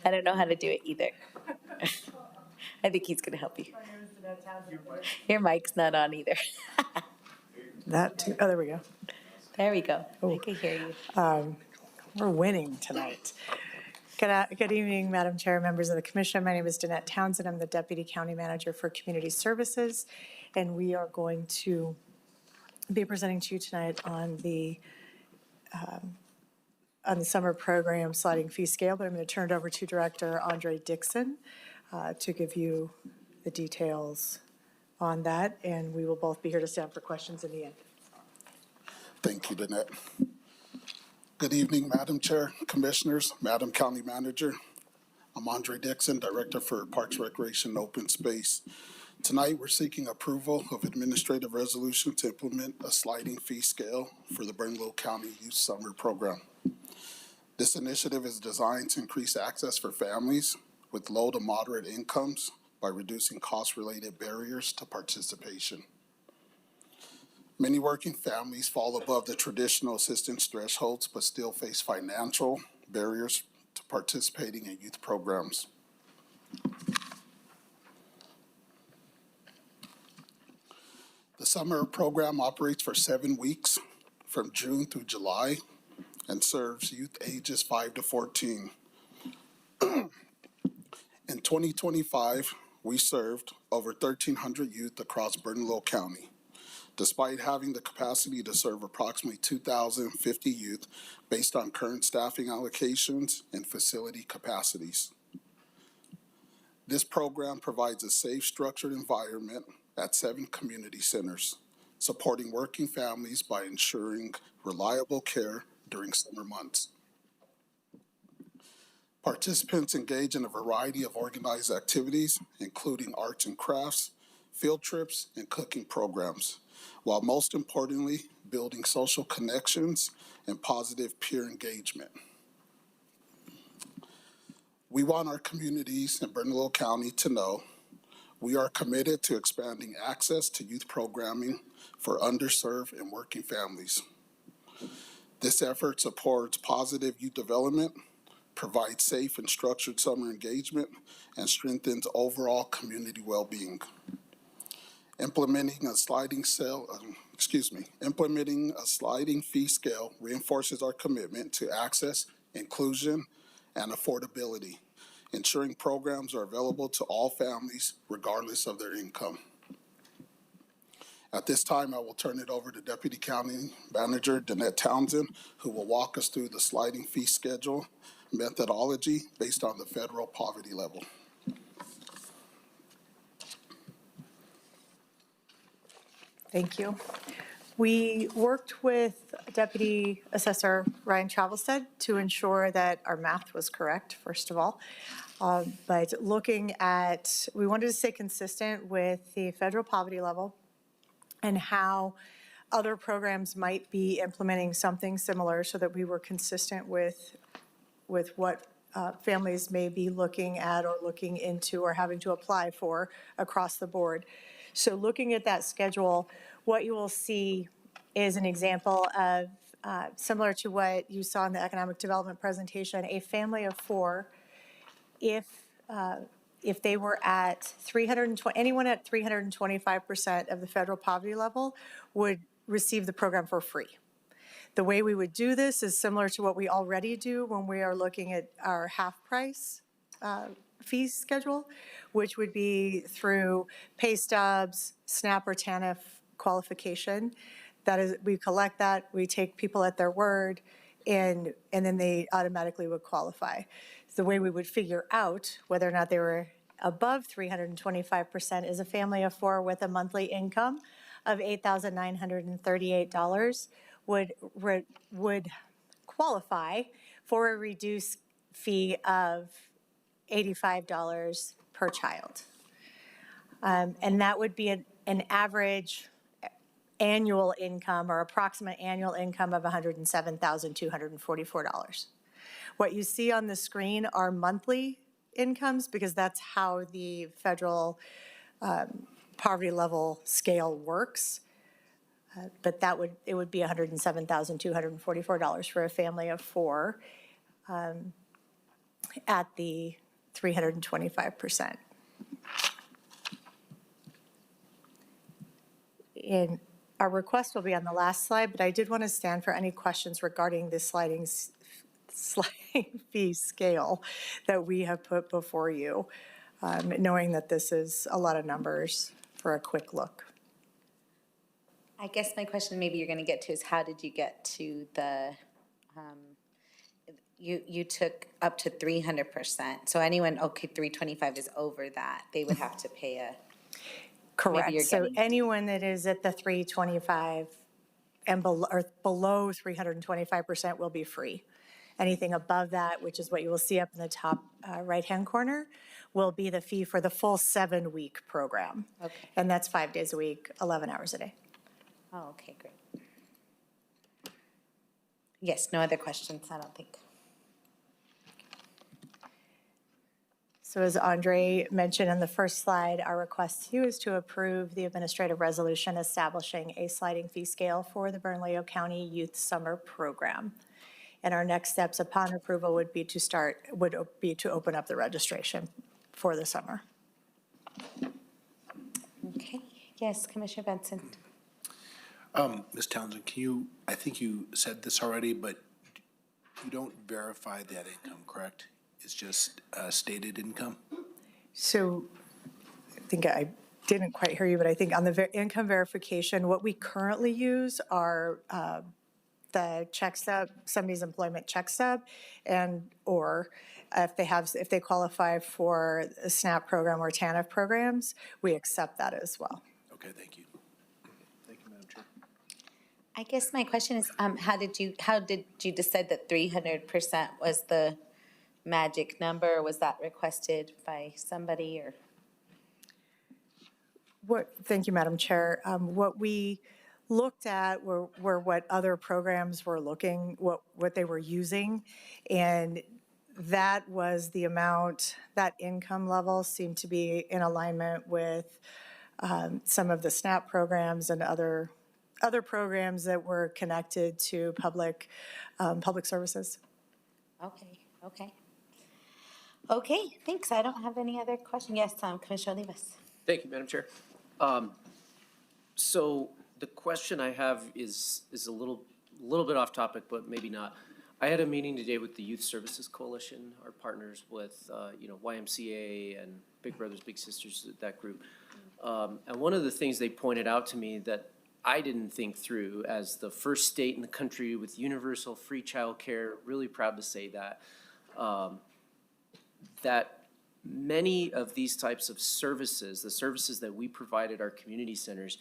I don't know how to do it either. I think he's gonna help you. Your mic's not on either. That too. Oh, there we go. There we go. I can hear you. We're winning tonight. Good evening, Madam Chair, members of the commission. My name is Danette Townsend. I'm the Deputy County Manager for Community Services, and we are going to be presenting to you tonight on the summer program sliding fee scale, but I'm going to turn it over to Director Andre Dixon to give you the details on that, and we will both be here to stand for questions in the end. Thank you, Danette. Good evening, Madam Chair, Commissioners, Madam County Manager. I'm Andre Dixon, Director for Parks, Recreation, and Open Space. Tonight, we're seeking approval of administrative resolution to implement a sliding fee scale for the Bernalillo County Youth Summer Program. This initiative is designed to increase access for families with low to moderate incomes by reducing cost-related barriers to participation. Many working families fall above the traditional assistance thresholds but still face financial barriers to participating in youth programs. The summer program operates for 7 weeks from June through July and serves youth ages 5 to 14. In 2025, we served over 1,300 youth across Bernalillo County, despite having the capacity to serve approximately 2,050 youth based on current staffing allocations and facility capacities. This program provides a safe, structured environment at 7 community centers, supporting working families by ensuring reliable care during summer months. Participants engage in a variety of organized activities, including arts and crafts, field trips, and cooking programs, while most importantly, building social connections and positive peer engagement. We want our communities in Bernalillo County to know we are committed to expanding access to youth programming for underserved and working families. This effort supports positive youth development, provides safe and structured summer engagement, and strengthens overall community well-being. Implementing a sliding fee scale reinforces our commitment to access, inclusion, and affordability, ensuring programs are available to all families regardless of their income. At this time, I will turn it over to Deputy County Manager Danette Townsend, who will walk us through the sliding fee schedule methodology based on the federal poverty level. Thank you. We worked with Deputy Assessor Ryan Travelstead to ensure that our math was correct, first of all. But looking at, we wanted to stay consistent with the federal poverty level and how other programs might be implementing something similar so that we were consistent with what families may be looking at or looking into or having to apply for across the board. So looking at that schedule, what you will see is an example of, similar to what you saw in the economic development presentation, a family of four, if they were at 320, anyone at 325% of the federal poverty level would receive the program for free. The way we would do this is similar to what we already do when we are looking at our half price fee schedule, which would be through pay stubs, SNAP or TANF qualification. That is, we collect that, we take people at their word, and then they automatically would qualify. The way we would figure out whether or not they were above 325% is a family of four with a monthly income of $8,938 would qualify for a reduced fee of $85 per child. And that would be an average annual income or approximate annual income of $107,244. What you see on the screen are monthly incomes because that's how the federal poverty level scale works. But it would be $107,244 for a family of four at the 325%. And our request will be on the last slide, but I did want to stand for any questions regarding this sliding fee scale that we have put before you, knowing that this is a lot of numbers for a quick look. I guess my question maybe you're going to get to is how did you get to the, you took up to 300%. So anyone, okay, 325 is over that, they would have to pay a. Correct. So anyone that is at the 325 and below 325% will be free. Anything above that, which is what you will see up in the top right-hand corner, will be the fee for the full 7-week program. Okay. And that's 5 days a week, 11 hours a day. Oh, okay, great. Yes, no other questions, I don't think. So as Andre mentioned in the first slide, our request to you is to approve the administrative resolution establishing a sliding fee scale for the Bernalillo County Youth Summer Program. And our next steps upon approval would be to open up the registration for the summer. Okay, yes, Commissioner Benson. Ms. Townsend, I think you said this already, but you don't verify that income, correct? It's just stated income? So I think I didn't quite hear you, but I think on the income verification, what we currently use are the check stub, somebody's employment check stub, or if they qualify for a SNAP program or TANF programs, we accept that as well. Okay, thank you. Thank you, Madam Chair. I guess my question is, how did you decide that 300% was the magic number? Was that requested by somebody or? Thank you, Madam Chair. What we looked at were what other programs were what they were using, and that was the amount, that income level seemed to be in alignment with some of the SNAP programs and other other programs that were connected to public services. Okay, okay. Okay, thanks. I don't have any other question. Yes, Commissioner Olivas. Thank you, Madam Chair. So the question I have is a little bit off topic, but maybe not. I had a meeting today with the Youth Services Coalition, our partners with, YMCA and Big Brothers Big Sisters, that group. And one of the things they pointed out to me that I didn't think through as the first state in the country with universal free childcare, really proud to say that, that many of these types of services, the services that we provide at our community centers,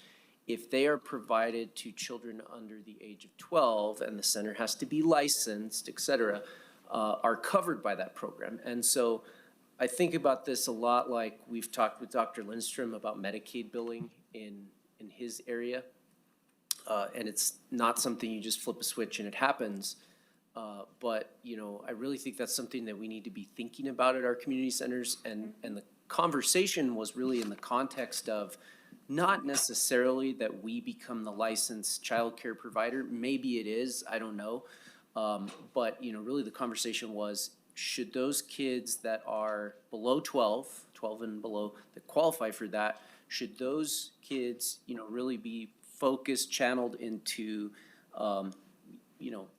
if they are provided to children under the age of 12 and the center has to be licensed, et cetera, are covered by that program. And so I think about this a lot like we've talked with Dr. Lindstrom about Medicaid billing in his area. And it's not something you just flip a switch and it happens. But, I really think that's something that we need to be thinking about at our community centers. And the conversation was really in the context of not necessarily that we become the licensed childcare provider. Maybe it is, I don't know. But, really the conversation was, should those kids that are below 12 and below, that qualify for that, should those kids, really be focused, channeled into,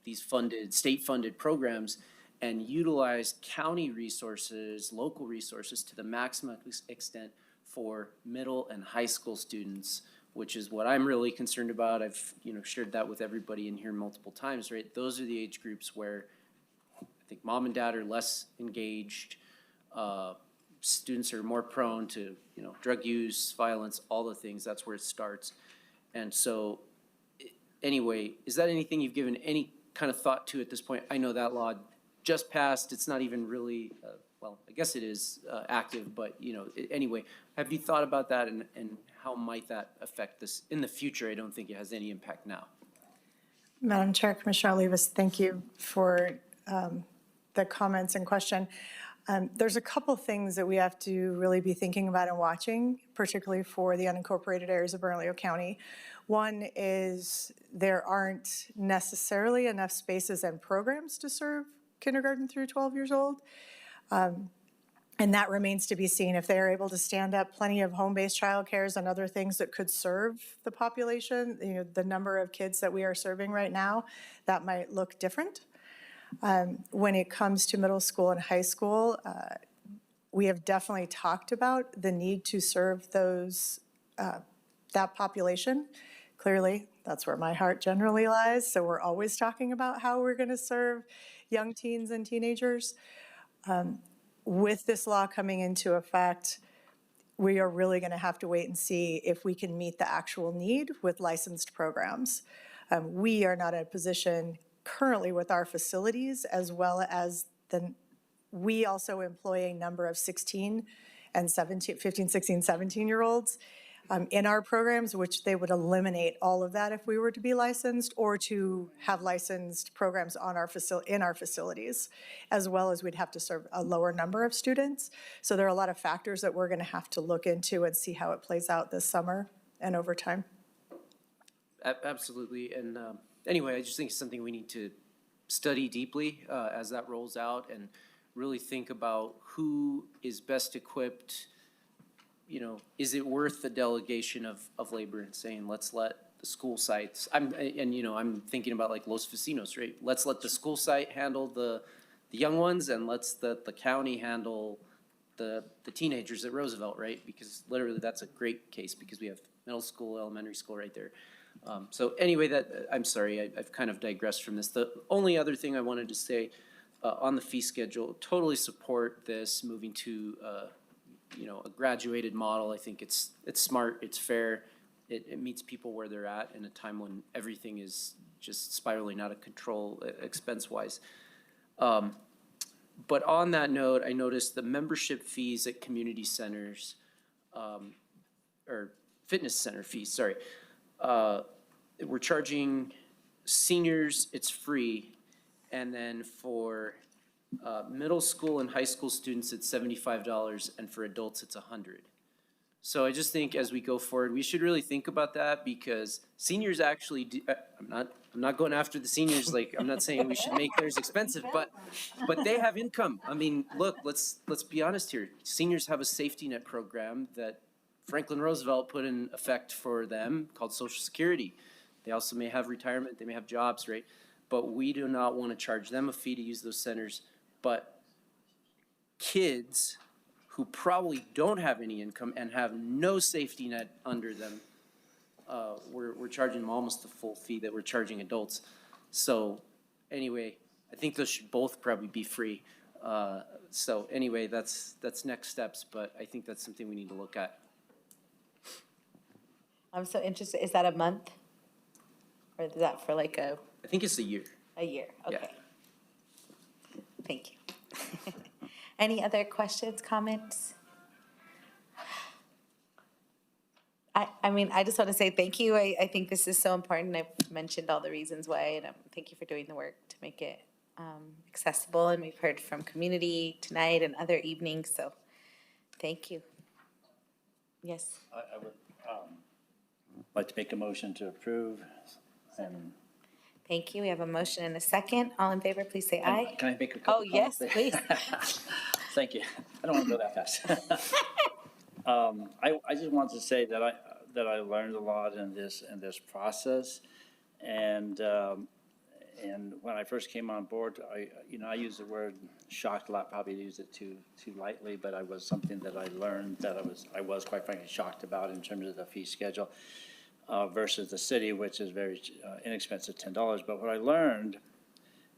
these state-funded programs and utilize county resources, local resources to the maximum extent for middle and high school students, which is what I'm really concerned about. I've, shared that with everybody in here multiple times, right? Those are the age groups where I think mom and dad are less engaged. Students are more prone to, drug use, violence, all the things. That's where it starts. And so, anyway, is that anything you've given any kind of thought to at this point? I know that law just passed. It's not even really, well, I guess it is active, but, anyway, have you thought about that and how might that affect this in the future? I don't think it has any impact now. Madam Chair, Commissioner Olivas, thank you for the comments and question. There's a couple things that we have to really be thinking about and watching, particularly for the unincorporated areas of Bernalillo County. One is there aren't necessarily enough spaces and programs to serve kindergarten through 12 years old. And that remains to be seen. If they are able to stand up plenty of home-based childcares and other things that could serve the population, the number of kids that we are serving right now, that might look different. When it comes to middle school and high school, we have definitely talked about the need to serve those, that population. Clearly, that's where my heart generally lies. So we're always talking about how we're going to serve young teens and teenagers. With this law coming into effect, we are really going to have to wait and see if we can meet the actual need with licensed programs. We are not in a position currently with our facilities, as well as we also employ a number of 15, 16, 17-year-olds in our programs, which they would eliminate all of that if we were to be licensed or to have licensed programs on in our facilities, as well as we'd have to serve a lower number of students. So there are a lot of factors that we're going to have to look into and see how it plays out this summer and over time. Absolutely. And anyway, I just think it's something we need to study deeply as that rolls out and really think about who is best equipped. Is it worth the delegation of labor and saying, let's let the school sites, I'm thinking about like Los Vecinos, right? Let's let the school site handle the young ones and let's the county handle the teenagers at Roosevelt, right? Because literally that's a great case because we have middle school, elementary school right there. So anyway, I'm sorry, I've kind of digressed from this. The only other thing I wanted to say on the fee schedule, totally support this moving to a graduated model. I think it's smart, it's fair, it meets people where they're at in a time when everything is just spiraling out of control expense-wise. But on that note, I noticed the membership fees at community centers, or fitness center fees, sorry. We're charging seniors, it's free, and then for middle school and high school students, it's $75, and for adults, it's $100. So I just think as we go forward, we should really think about that because seniors actually do, I'm not going after the seniors, like, I'm not saying we should make theirs expensive, but they have income. I mean, look, let's be honest here. Seniors have a safety net program that Franklin Roosevelt put in effect for them called Social Security. They also may have retirement, they may have jobs, right? But we do not want to charge them a fee to use those centers. But kids who probably don't have any income and have no safety net under them, we're charging them almost the full fee that we're charging adults. So anyway, I think those should both probably be free. So anyway, that's next steps, but I think that's something we need to look at. I'm so interested. Is that a month? Or is that for like I think it's a year. a year? Yeah. Okay. Thank you. Any other questions, comments? I mean, I just want to say thank you. I think this is so important. I've mentioned all the reasons why, and thank you for doing the work to make it accessible. And we've heard from community tonight and other evenings, so thank you. Yes. I would like to make a motion to approve. And Thank you. We have a motion and a second. All in favor, please say aye. can I make a couple Oh, yes, comments? please. Thank you. I don't want to go that fast. I just wanted to say that I learned a lot in this process, and when I first came on board, I use the word shocked a lot. Probably used it too lightly, but I was something that I learned that I was quite frankly shocked about in terms of the fee schedule versus the city, which is very inexpensive, $10. But what I learned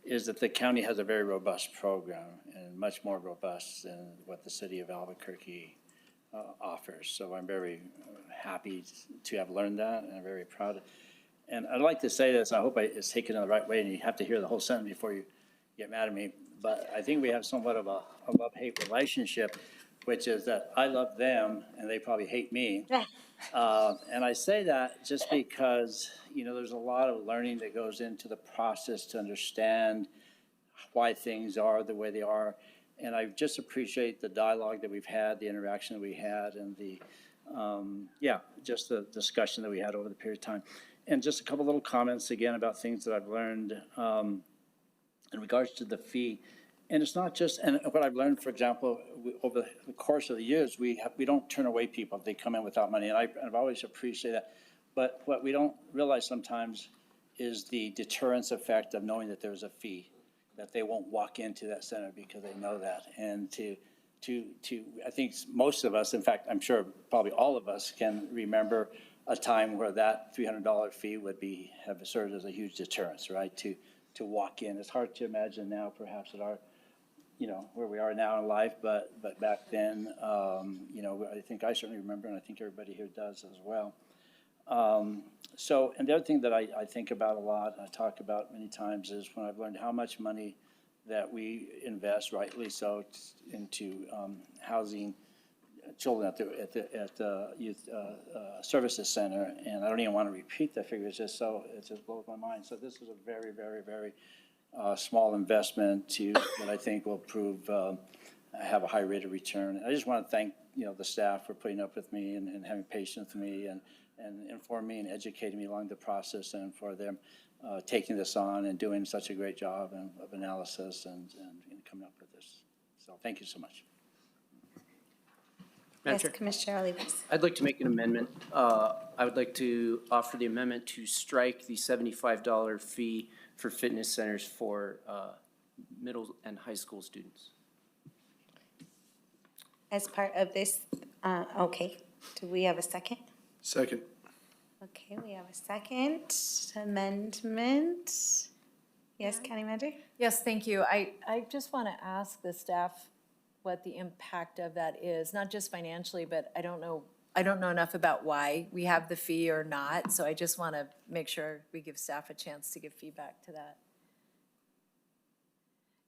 is that the county has a very robust program and much more robust than what the city of Albuquerque offers. So I'm very happy to have learned that, and I'm very proud. And I'd like to say this, I hope it's taken in the right way, and you have to hear the whole sentence before you get mad at me, but I think we have somewhat of a love-hate relationship, which is that I love them, and they probably hate me. And I say that just because, there's a lot of learning that goes into the process to understand why things are the way they are. And I just appreciate the dialogue that we've had, the interaction that we had, and just the discussion that we had over the period of time. And just a couple little comments again about things that I've learned in regards to the fee. And it's not just, and what I've learned, for example, over the course of the years, we don't turn away people if they come in without money. And I've always appreciated that. But what we don't realize sometimes is the deterrence effect of knowing that there's a fee, that they won't walk into that center because they know that. And I think most of us, in fact, I'm sure probably all of us can remember a time where that $300 fee would have served as a huge deterrence, right? To walk in. It's hard to imagine now, perhaps at our, where we are now in life, but back then, I think I certainly remember, and I think everybody here does as well. And the other thing that I think about a lot, and I talk about many times, is when I've learned how much money that we invest, rightly so, into housing children at the Youth Services Center, and I don't even want to repeat that figure. It just blows my mind. So this is a very, very, very small investment that I think will prove have a high rate of return. And I just want to thank the staff for putting up with me and having patience with me and informing me and educating me along the process, and for them taking this on and doing such a great job of analysis and coming up with this. So thank you so much. Yes, Commissioner Olivas. I'd like to make an amendment. I would like to offer the amendment to strike the $75 fee for fitness centers for middle and high school students. As part of this, okay, do we have a second? Second. Okay, we have a second amendment. Yes, County Manager? Yes, thank you. I just want to ask the staff what the impact of that is, not just financially, but I don't know enough about why we have the fee or not, so I just want to make sure we give staff a chance to give feedback to that.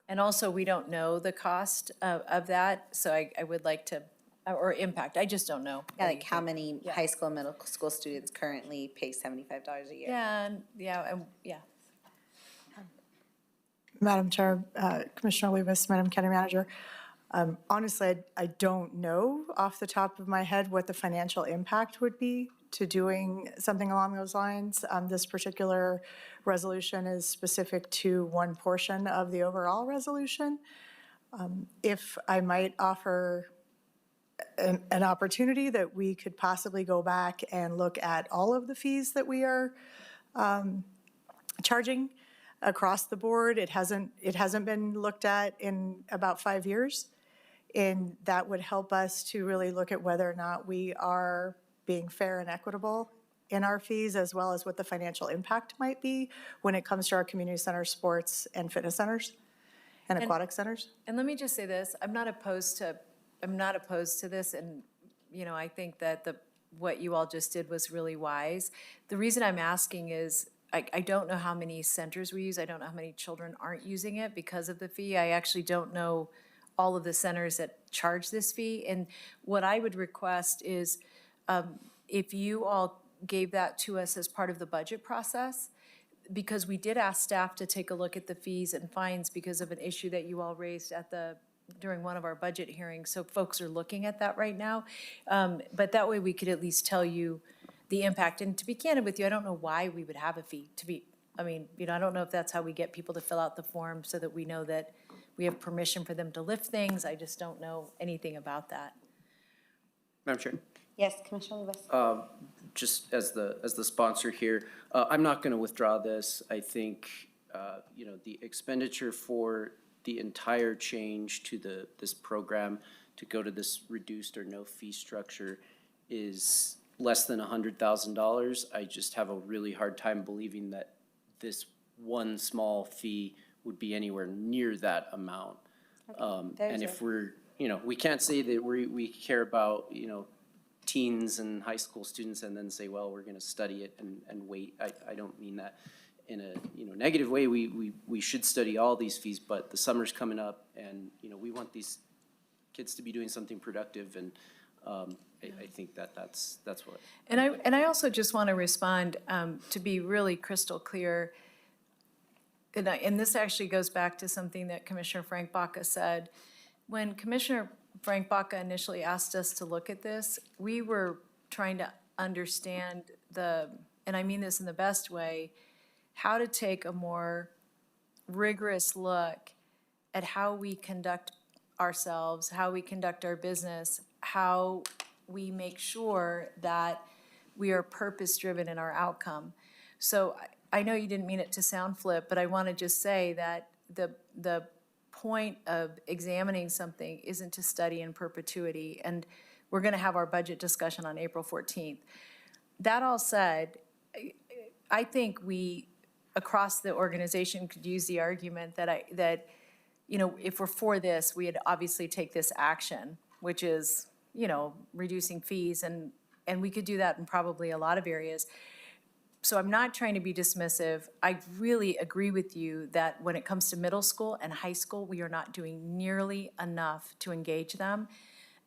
And also, we don't know the cost of that, so I would like to, or impact, I just don't know. Yeah, like how many high school, middle school students currently pay $75 a year? Yeah. Madam Chair, Commissioner Olivas, Madam County Manager, Honestly, I don't know off the top of my head what the financial impact would be to doing something along those lines. This particular resolution is specific to one portion of the overall resolution. If I might offer an opportunity that we could possibly go back and look at all of the fees that we are charging across the board. It hasn't been looked at in about 5 years. And that would help us to really look at whether or not we are being fair and equitable in our fees, as well as what the financial impact might be when it comes to our community centers, sports, and fitness centers, and aquatic centers. And let me just say this, I'm not opposed to this, and, you know, I think that what you all just did was really wise. The reason I'm asking is, I don't know how many centers we use, I don't know how many children aren't using it because of the fee. I actually don't know all of the centers that charge this fee, and what I would request is, if you all gave that to us as part of the budget process, because we did ask staff to take a look at the fees and fines because of an issue that you all raised during one of our budget hearings, so folks are looking at that right now. But that way we could at least tell you the impact, and to be candid with you, I don't know why we would have a fee, I don't know if that's how we get people to fill out the form so that we know that we have permission for them to lift things. I just don't know anything about that. Madam Chair. Yes, Commissioner Lewis. Just as the sponsor here, I'm not going to withdraw this. I think, the expenditure for the entire change to this program to go to this reduced or no fee structure is less than $100,000. I just have a really hard time believing that this one small fee would be anywhere near that amount. And if we can't say that we care about, teens and high school students and then say, well, we're going to study it and wait. I don't mean that in a negative way. We should study all these fees, but the summer's coming up and, we want these kids to be doing something productive, and I think that's what. And I also just want to respond to be really crystal clear. And this actually goes back to something that Commissioner Frank Baca said. When Commissioner Frank Baca initially asked us to look at this, we were trying to understand and I mean this in the best way, how to take a more rigorous look at how we conduct ourselves, how we conduct our business, how we make sure that we are purpose-driven in our outcome. So I know you didn't mean it to sound flip, but I want to just say that the point of examining something isn't to study in perpetuity, and we're going to have our budget discussion on April 14th. That all said, I think we, across the organization, could use the argument that if we're for this, we'd obviously take this action, which is, reducing fees, and we could do that in probably a lot of areas. So I'm not trying to be dismissive. I really agree with you that when it comes to middle school and high school, we are not doing nearly enough to engage them.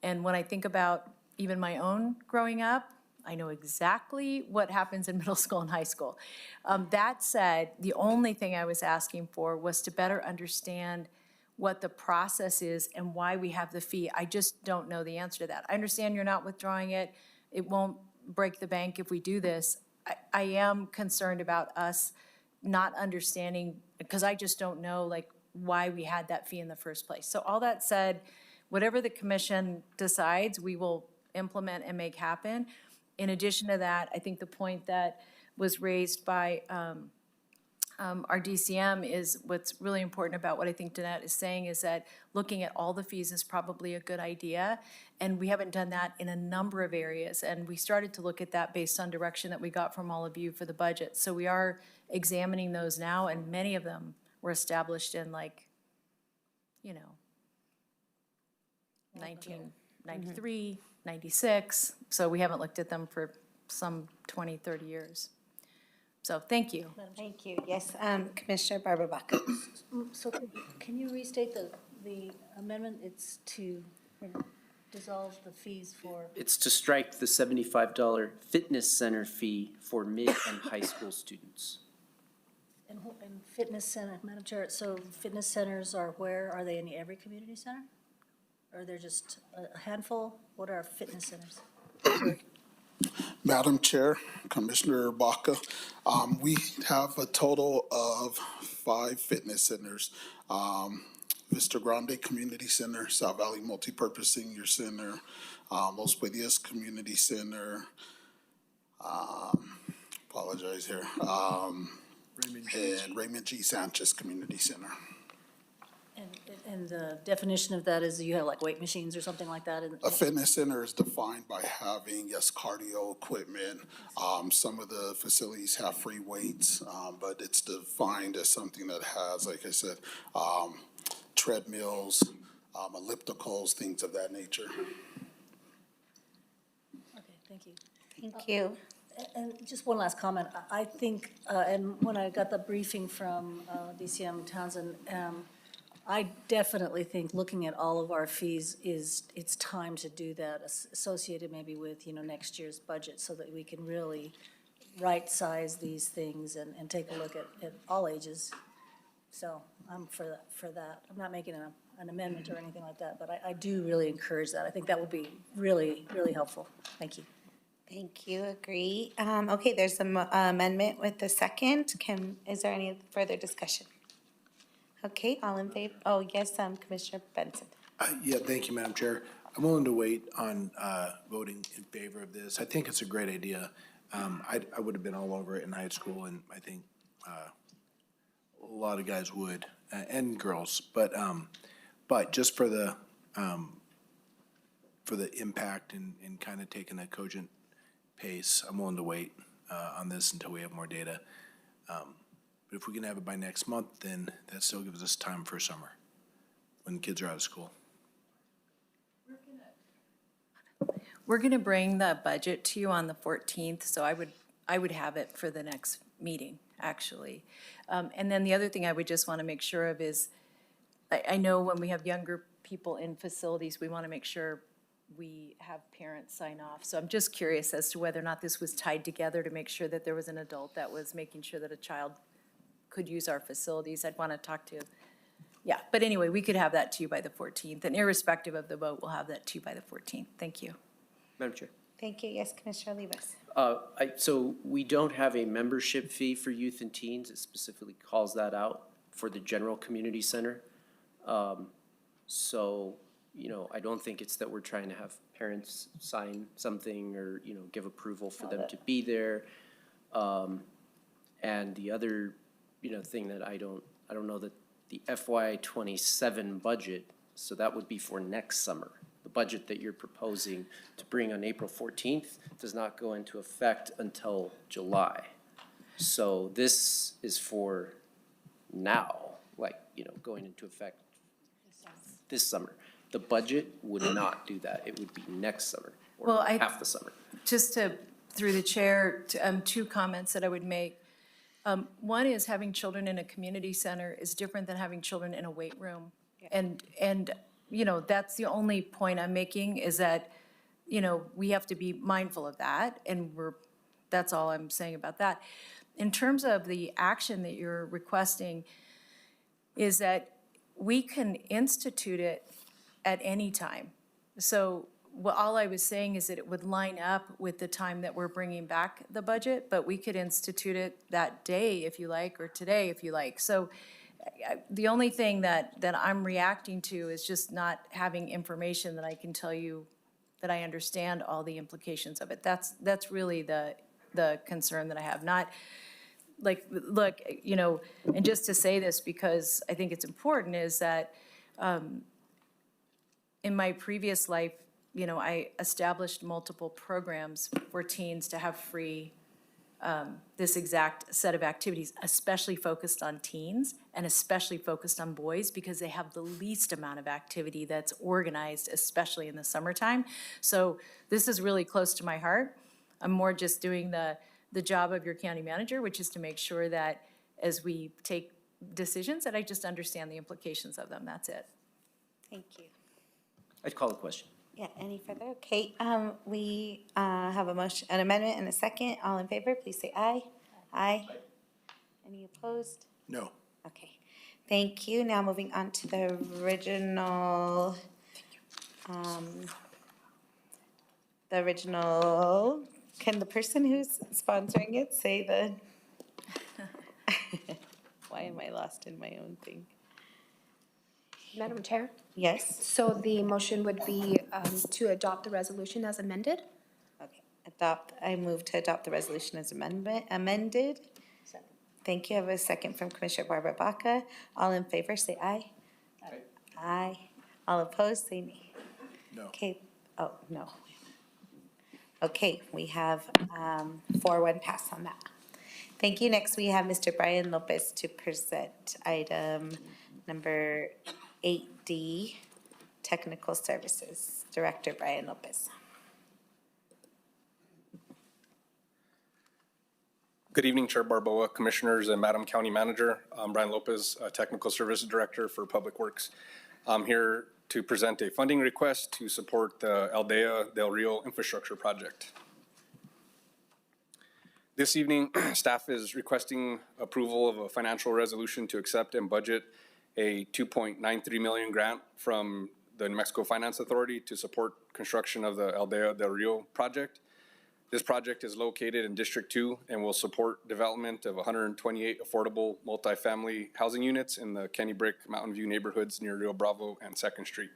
And when I think about even my own growing up, I know exactly what happens in middle school and high school. That said, the only thing I was asking for was to better understand what the process is and why we have the fee. I just don't know the answer to that. I understand you're not withdrawing it. It won't break the bank if we do this. I am concerned about us not understanding, because I just don't know why we had that fee in the first place. So all that said, whatever the commission decides, we will implement and make happen. In addition to that, I think the point that was raised by our DCM is what's really important about what I think Danette is saying is that looking at all the fees is probably a good idea. And we haven't done that in a number of areas. And we started to look at that based on direction that we got from all of you for the budget. So we are examining those now, and many of them were established in 1993, 96. So we haven't looked at them for some 20, 30 years. So thank you. Thank you. Yes, Commissioner Barbara Baca. So can you restate the amendment? It's to dissolve the fees for. It's to strike the $75 fitness center fee for mid and high school students. And fitness center, Madam Chair, so fitness centers are where? Are they in every community center? Are there just a handful? What are our fitness centers? Madam Chair, Commissioner Baca, we have a total of 5 fitness centers. Vista Grande Community Center, South Valley Multipurpose Senior Center, Los Pedias Community Center, apologize here, and Raymond G. Sanchez Community Center. And the definition of that is you have like weight machines or something like that? A fitness center is defined by having, yes, cardio equipment. Some of the facilities have free weights, but it's defined as something that has, like I said, treadmills, ellipticals, things of that nature. Okay, thank you. Thank you. And just one last comment. I think, and when I got the briefing from DCM Townsend, I definitely think looking at all of our fees it's time to do that, associated maybe with, next year's budget, so that we can really right-size these things and take a look at all ages. So I'm for that. I'm not making an amendment or anything like that, but I do really encourage that. I think that would be really, really helpful. Thank you. Thank you, agree. Okay, there's an amendment with the second. Is there any further discussion? Okay, all in favor? Oh, yes, Commissioner Benson. Yeah, thank you, Madam Chair. I'm willing to wait on voting in favor of this. I think it's a great idea. I would have been all over it in high school, and I think a lot of guys would, and girls. But just for the impact and kind of taking a cogent pace, I'm willing to wait on this until we have more data. But if we can have it by next month, then that still gives us time for summer, when the kids are out of school. We're going to bring the budget to you on the 14th, so I would have it for the next meeting, actually. And then the other thing I would just want to make sure of is, I know when we have younger people in facilities, we want to make sure we have parents sign off. So I'm just curious as to whether or not this was tied together to make sure that there was an adult that was making sure that a child could use our facilities. I'd want to talk to, yeah. But anyway, we could have that to you by the 14th. And irrespective of the vote, we'll have that to you by the 14th. Thank you. Madam Chair. Thank you. Yes, Commissioner Olivas. So we don't have a membership fee for youth and teens. It specifically calls that out for the general community center. So, I don't think it's that we're trying to have parents sign something or, give approval for them to be there. And the other, thing that I don't know that the FY27 budget, so that would be for next summer. The budget that you're proposing to bring on April 14th does not go into effect until July. So this is for now, going into effect this summer. The budget would not do that. It would be next summer, or half the summer. Just through the chair, 2 comments that I would make. One is having children in a community center is different than having children in a weight room. And that's the only point I'm making, is that, we have to be mindful of that, and that's all I'm saying about that. In terms of the action that you're requesting, is that we can institute it at any time. So all I was saying is that it would line up with the time that we're bringing back the budget, but we could institute it that day if you like, or today if you like. So the only thing that I'm reacting to is just not having information that I can tell you that I understand all the implications of it. That's really the concern that I have. Not look, and just to say this because I think it's important, is that in my previous life, I established multiple programs for teens to have free this exact set of activities, especially focused on teens and especially focused on boys, because they have the least amount of activity that's organized, especially in the summertime. So this is really close to my heart. I'm more just doing the job of your county manager, which is to make sure that as we take decisions, that I just understand the implications of them. That's it. Thank you. I'd call the question. Yeah, any further? Okay, we have an amendment and a second. All in favor, please say aye. Aye. Any opposed? No. Okay, thank you. Now moving on to the original The original, can the person who's sponsoring it say the? Why am I lost in my own thing? Madam Chair? Yes? So the motion would be to adopt the resolution as amended? Okay, I move to adopt the resolution as amended. Thank you. I have a second from Commissioner Barbara Baca. All in favor, say aye. Aye. Aye. All opposed, say nay. No. Okay, oh, no. Okay, we have 4-1 pass on that. Thank you. Next, we have Mr. Brian Lopez to present item number 8D, Technical Services. Director Brian Lopez. Good evening, Chair Barboa, Commissioners, and Madam County Manager. I'm Brian Lopez, Technical Services Director for Public Works. I'm here to present a funding request to support the Aldea del Rio infrastructure project. This evening, staff is requesting approval of a financial resolution to accept and budget a $2.93 million grant from the New Mexico Finance Authority to support construction of the Aldea del Rio project. This project is located in District 2 and will support development of 128 affordable multifamily housing units in the Kenny Brick Mountain View neighborhoods near Rio Bravo and 2nd Street.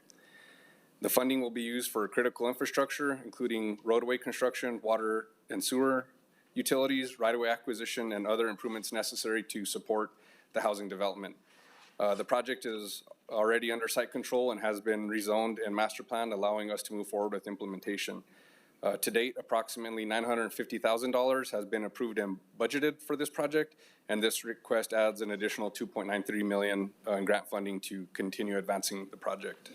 The funding will be used for critical infrastructure, including roadway construction, water and sewer utilities, right-of-way acquisition, and other improvements necessary to support the housing development. The project is already under site control and has been rezoned and master planned, allowing us to move forward with implementation. To date, approximately $950,000 has been approved and budgeted for this project, and this request adds an additional $2.93 million in grant funding to continue advancing the project.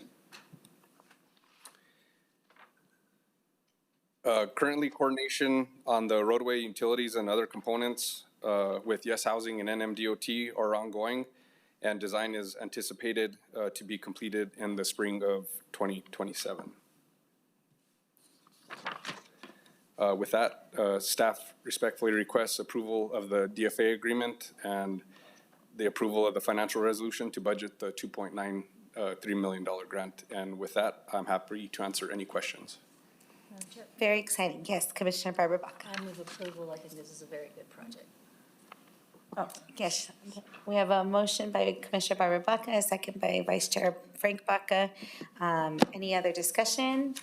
Currently, coordination on the roadway utilities and other components with Yes Housing and NMDOT are ongoing, and design is anticipated to be completed in the spring of 2027. With that, staff respectfully requests approval of the DFA agreement and the approval of the financial resolution to budget the $2.93 million grant. And with that, I'm happy to answer any questions. Very exciting. Yes, Commissioner Barbara Baca. I move approval. I think this is a very good project. Oh, yes. We have a motion by Commissioner Barbara Baca, a second by Vice Chair Frank Baca. Any other discussion?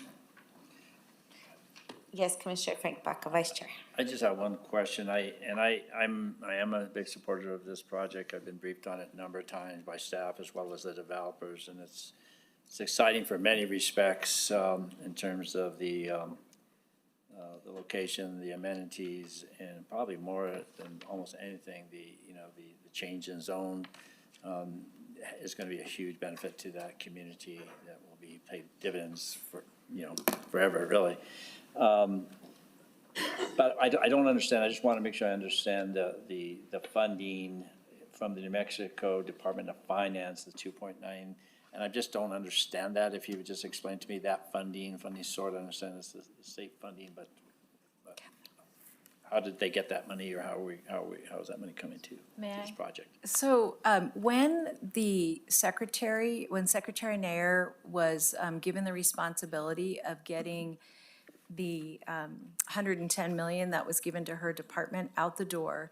Yes, Commissioner Frank Baca, Vice Chair. I just have one question. I am a big supporter of this project. I've been briefed on it a number of times by staff as well as the developers, and it's exciting for many respects in terms of the location, the amenities, and probably more than almost anything, the change in zone is going to be a huge benefit to that community that will be paid dividends for forever, really. But I don't understand. I just want to make sure I understand the funding from the New Mexico Department of Finance, the 2.9, and I just don't understand that. If you would just explain to me that funding sort, I understand it's the state funding, but how did they get that money, or how is that money coming to this project? So when Secretary Nair was given the responsibility of getting the $110 million that was given to her department out the door,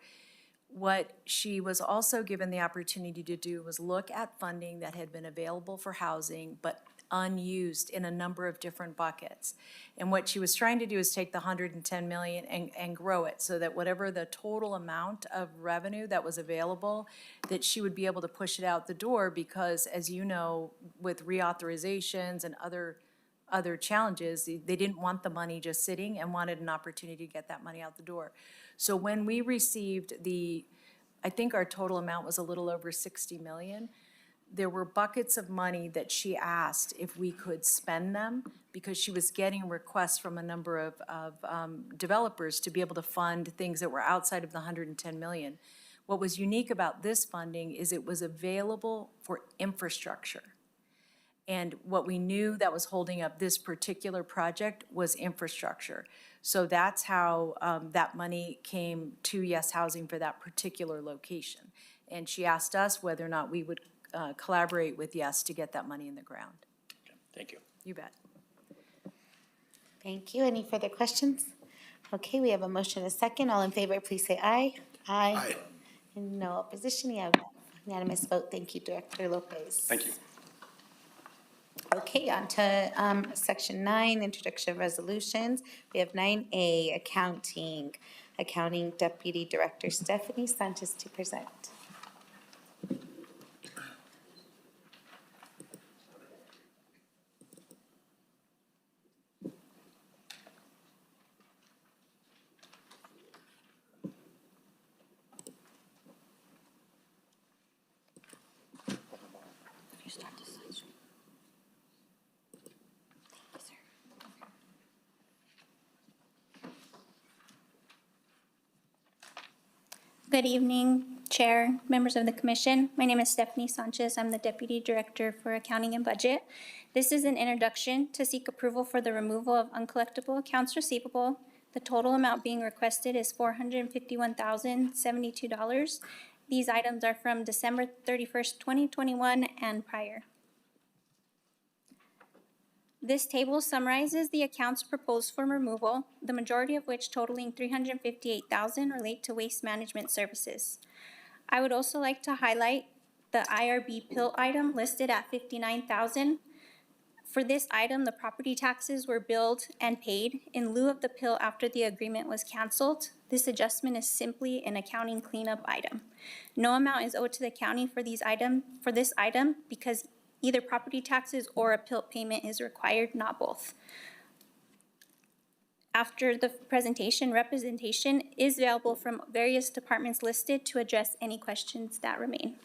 what she was also given the opportunity to do was look at funding that had been available for housing but unused in a number of different buckets. And what she was trying to do is take the $110 million and grow it so that whatever the total amount of revenue that was available, that she would be able to push it out the door, because as you know, with reauthorizations and other challenges, they didn't want the money just sitting and wanted an opportunity to get that money out the door. So when we received I think our total amount was a little over 60 million. There were buckets of money that she asked if we could spend them, because she was getting requests from a number of developers to be able to fund things that were outside of the 110 million. What was unique about this funding is it was available for infrastructure. And what we knew that was holding up this particular project was infrastructure. So that's how that money came to Yes Housing for that particular location. And she asked us whether or not we would collaborate with Yes to get that money in the ground. Okay, thank you. You bet. Thank you. Any further questions? Okay, we have a motion and a second. All in favor, please say aye. Aye. And no opposition. You have unanimous vote. Thank you, Director Lopez. Thank you. Okay, on to Section 9, Introduction of Resolutions. We have 9A, Accounting. Accounting Deputy Director Stephanie Sanchez to present. Good evening, Chair, members of the Commission. My name is Stephanie Sanchez. I'm the Deputy Director for Accounting and Budget. This is an introduction to seek approval for the removal of uncollectible accounts receivable. The total amount being requested is $451,072. These items are from December 31st, 2021 and prior. This table summarizes the accounts proposed for removal, the majority of which totaling $358,000 relate to waste management services. I would also like to highlight the IRB PIL item listed at $59,000. For this item, the property taxes were billed and paid in lieu of the PIL after the agreement was canceled. This adjustment is simply an accounting cleanup item. No amount is owed to the county for this item because either property taxes or a PIL payment is required, not both. After the presentation, representation is available from various departments listed to address any questions that remain.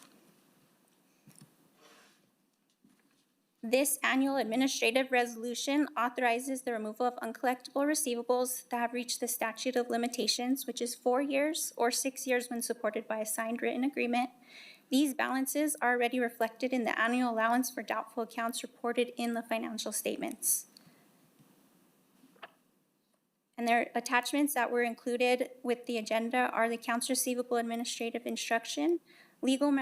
This annual administrative resolution authorizes the removal of uncollectible receivables that have reached the statute of limitations, which is 4 years or 6 years when supported by a signed written agreement. These balances are already reflected in the annual allowance for doubtful accounts reported in the financial statements. And their attachments that were included with the agenda are the accounts receivable administrative instruction, legal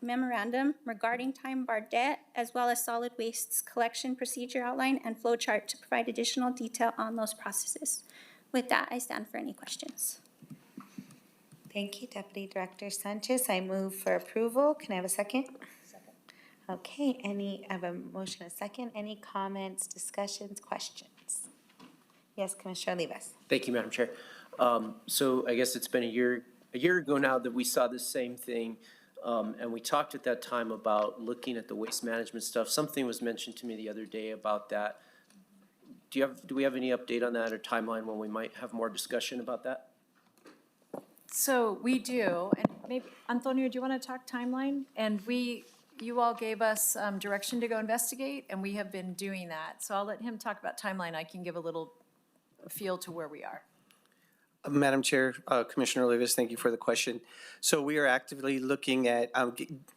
memorandum regarding time-barred debt, as well as solid wastes collection procedure outline and flow chart to provide additional detail on those processes. With that, I stand for any questions. Thank you, Deputy Director Sanchez. I move for approval. Can I have a second? Second. Okay, I have a motion, a second. Any comments, discussions, questions? Yes, Commissioner Olivas. Thank you, Madam Chair. So I guess it's been a year ago now that we saw the same thing. And we talked at that time about looking at the waste management stuff. Something was mentioned to me the other day about that. Do we have any update on that or timeline when we might have more discussion about that? So we do, and maybe, Antonio, do you want to talk timeline? And you all gave us direction to go investigate, and we have been doing that. So I'll let him talk about timeline. I can give a little feel to where we are. Madam Chair, Commissioner Olivas, thank you for the question. So we are actively looking at,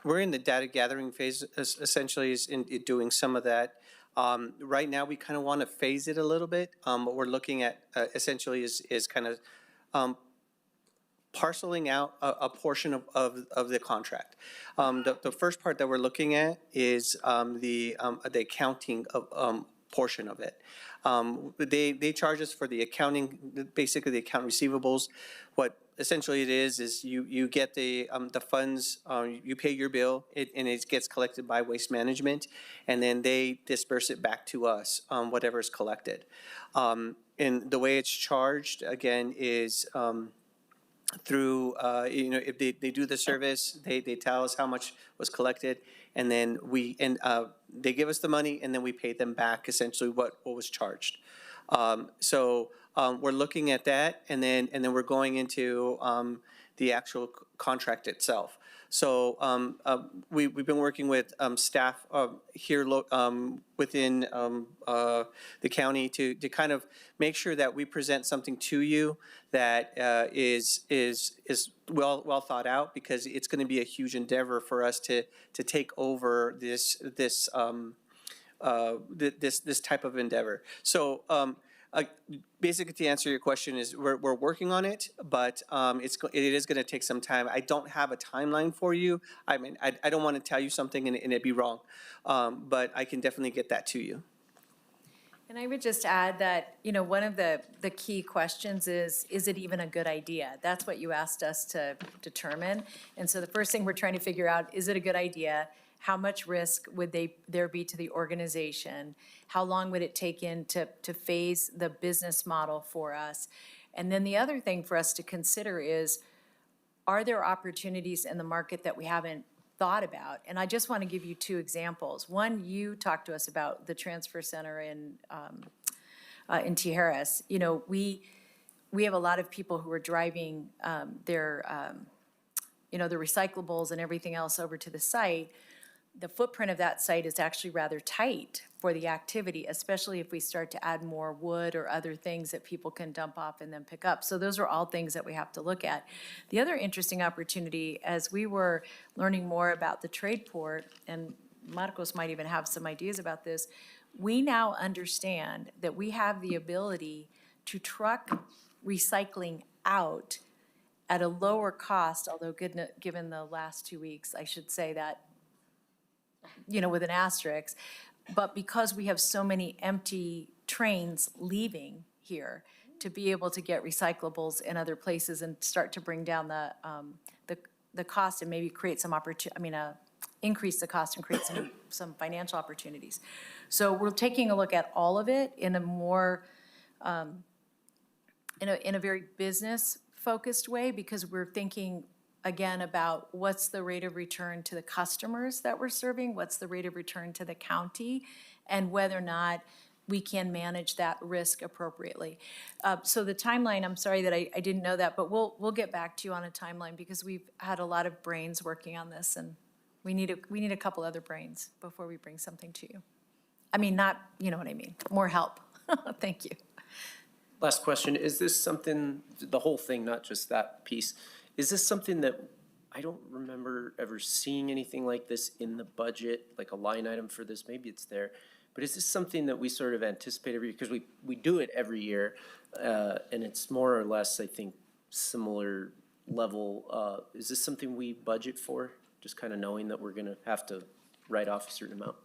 we're in the data gathering phase, essentially is in doing some of that. Right now, we kind of want to phase it a little bit. What we're looking at essentially is kind of parceling out a portion of the contract. The first part that we're looking at is the accounting of portion of it. They charge us for the accounting, basically the account receivables. What essentially it is you get the funds, you pay your bill, and it gets collected by Waste Management, and then they disperse it back to us, whatever is collected. And the way it's charged, again, is through, if they do the service, they tell us how much was collected, and then they give us the money, and then we pay them back essentially what was charged. So we're looking at that, and then we're going into the actual contract itself. So we've been working with staff here within the county to kind of make sure that we present something to you that is well thought out, because it's going to be a huge endeavor for us to take over this type of endeavor. So basically, to answer your question, is we're working on it, but it is going to take some time. I don't have a timeline for you. I mean, I don't want to tell you something and it be wrong, but I can definitely get that to you. And I would just add that, one of the key questions is it even a good idea? That's what you asked us to determine. And so the first thing we're trying to figure out, is it a good idea? How much risk would there be to the organization? How long would it take to phase the business model for us? And then the other thing for us to consider is, are there opportunities in the market that we haven't thought about? And I just want to give you two examples. One, you talked to us about the transfer center in Tijeras. We have a lot of people who are driving their recyclables and everything else over to the site. The footprint of that site is actually rather tight for the activity, especially if we start to add more wood or other things that people can dump off and then pick up. So those are all things that we have to look at. The other interesting opportunity, as we were learning more about the trade port, and Marcos might even have some ideas about this, we now understand that we have the ability to truck recycling out at a lower cost, although given the last 2 weeks, I should say that, with an asterisk, but because we have so many empty trains leaving here, to be able to get recyclables in other places and start to bring down the cost and maybe create some increase the cost and create some financial opportunities. So we're taking a look at all of it in a more, in a very business-focused way, because we're thinking again about what's the rate of return to the customers that we're serving, what's the rate of return to the county, and whether or not we can manage that risk appropriately. So the timeline, I'm sorry that I didn't know that, but we'll get back to you on a timeline, because we've had a lot of brains working on this, and we need a couple other brains before we bring something to you. I mean, not, you know what I mean, more help. Thank you. Last question, is this something, the whole thing, not just that piece, is this something that, I don't remember ever seeing anything like this in the budget, like a line item for this, maybe it's there, but is this something that we sort of anticipate every year? Because we do it every year, and it's more or less, I think, similar level. Is this something we budget for, just kind of knowing that we're gonna have to write off a certain amount?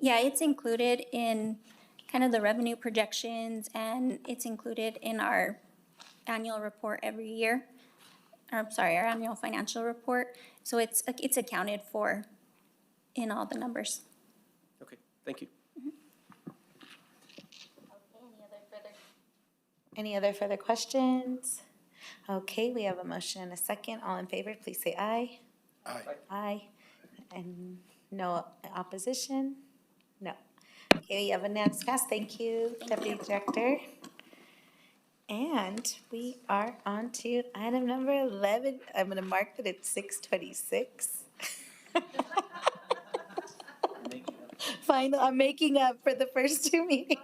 Yeah, it's included in kind of the revenue projections, and it's included in our annual report every year. I'm sorry, our annual financial report. So it's accounted for in all the numbers. Okay, thank you. Any other further questions? Okay, we have a motion and a second. All in favor, please say aye. Aye. Aye. And no opposition? No. Okay, we have a unanimous pass. Thank you, Deputy Director. And we are on to item number 11. I'm going to mark that it's 6:26. Final, I'm making up for the first two meetings.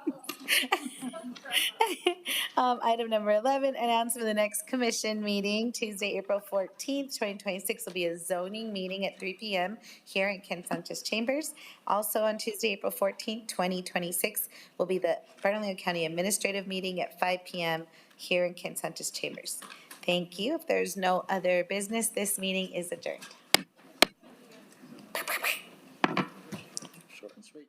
Item number 11, announcement of the next commission meeting, Tuesday, April 14th, 2026, will be a zoning meeting at 3 p.m. here in Ken Sanchez Chambers. Also on Tuesday, April 14th, 2026, will be the Bernalillo County Administrative Meeting at 5 p.m. here in Ken Sanchez Chambers. Thank you. If there's no other business, this meeting is adjourned. Short and sweet.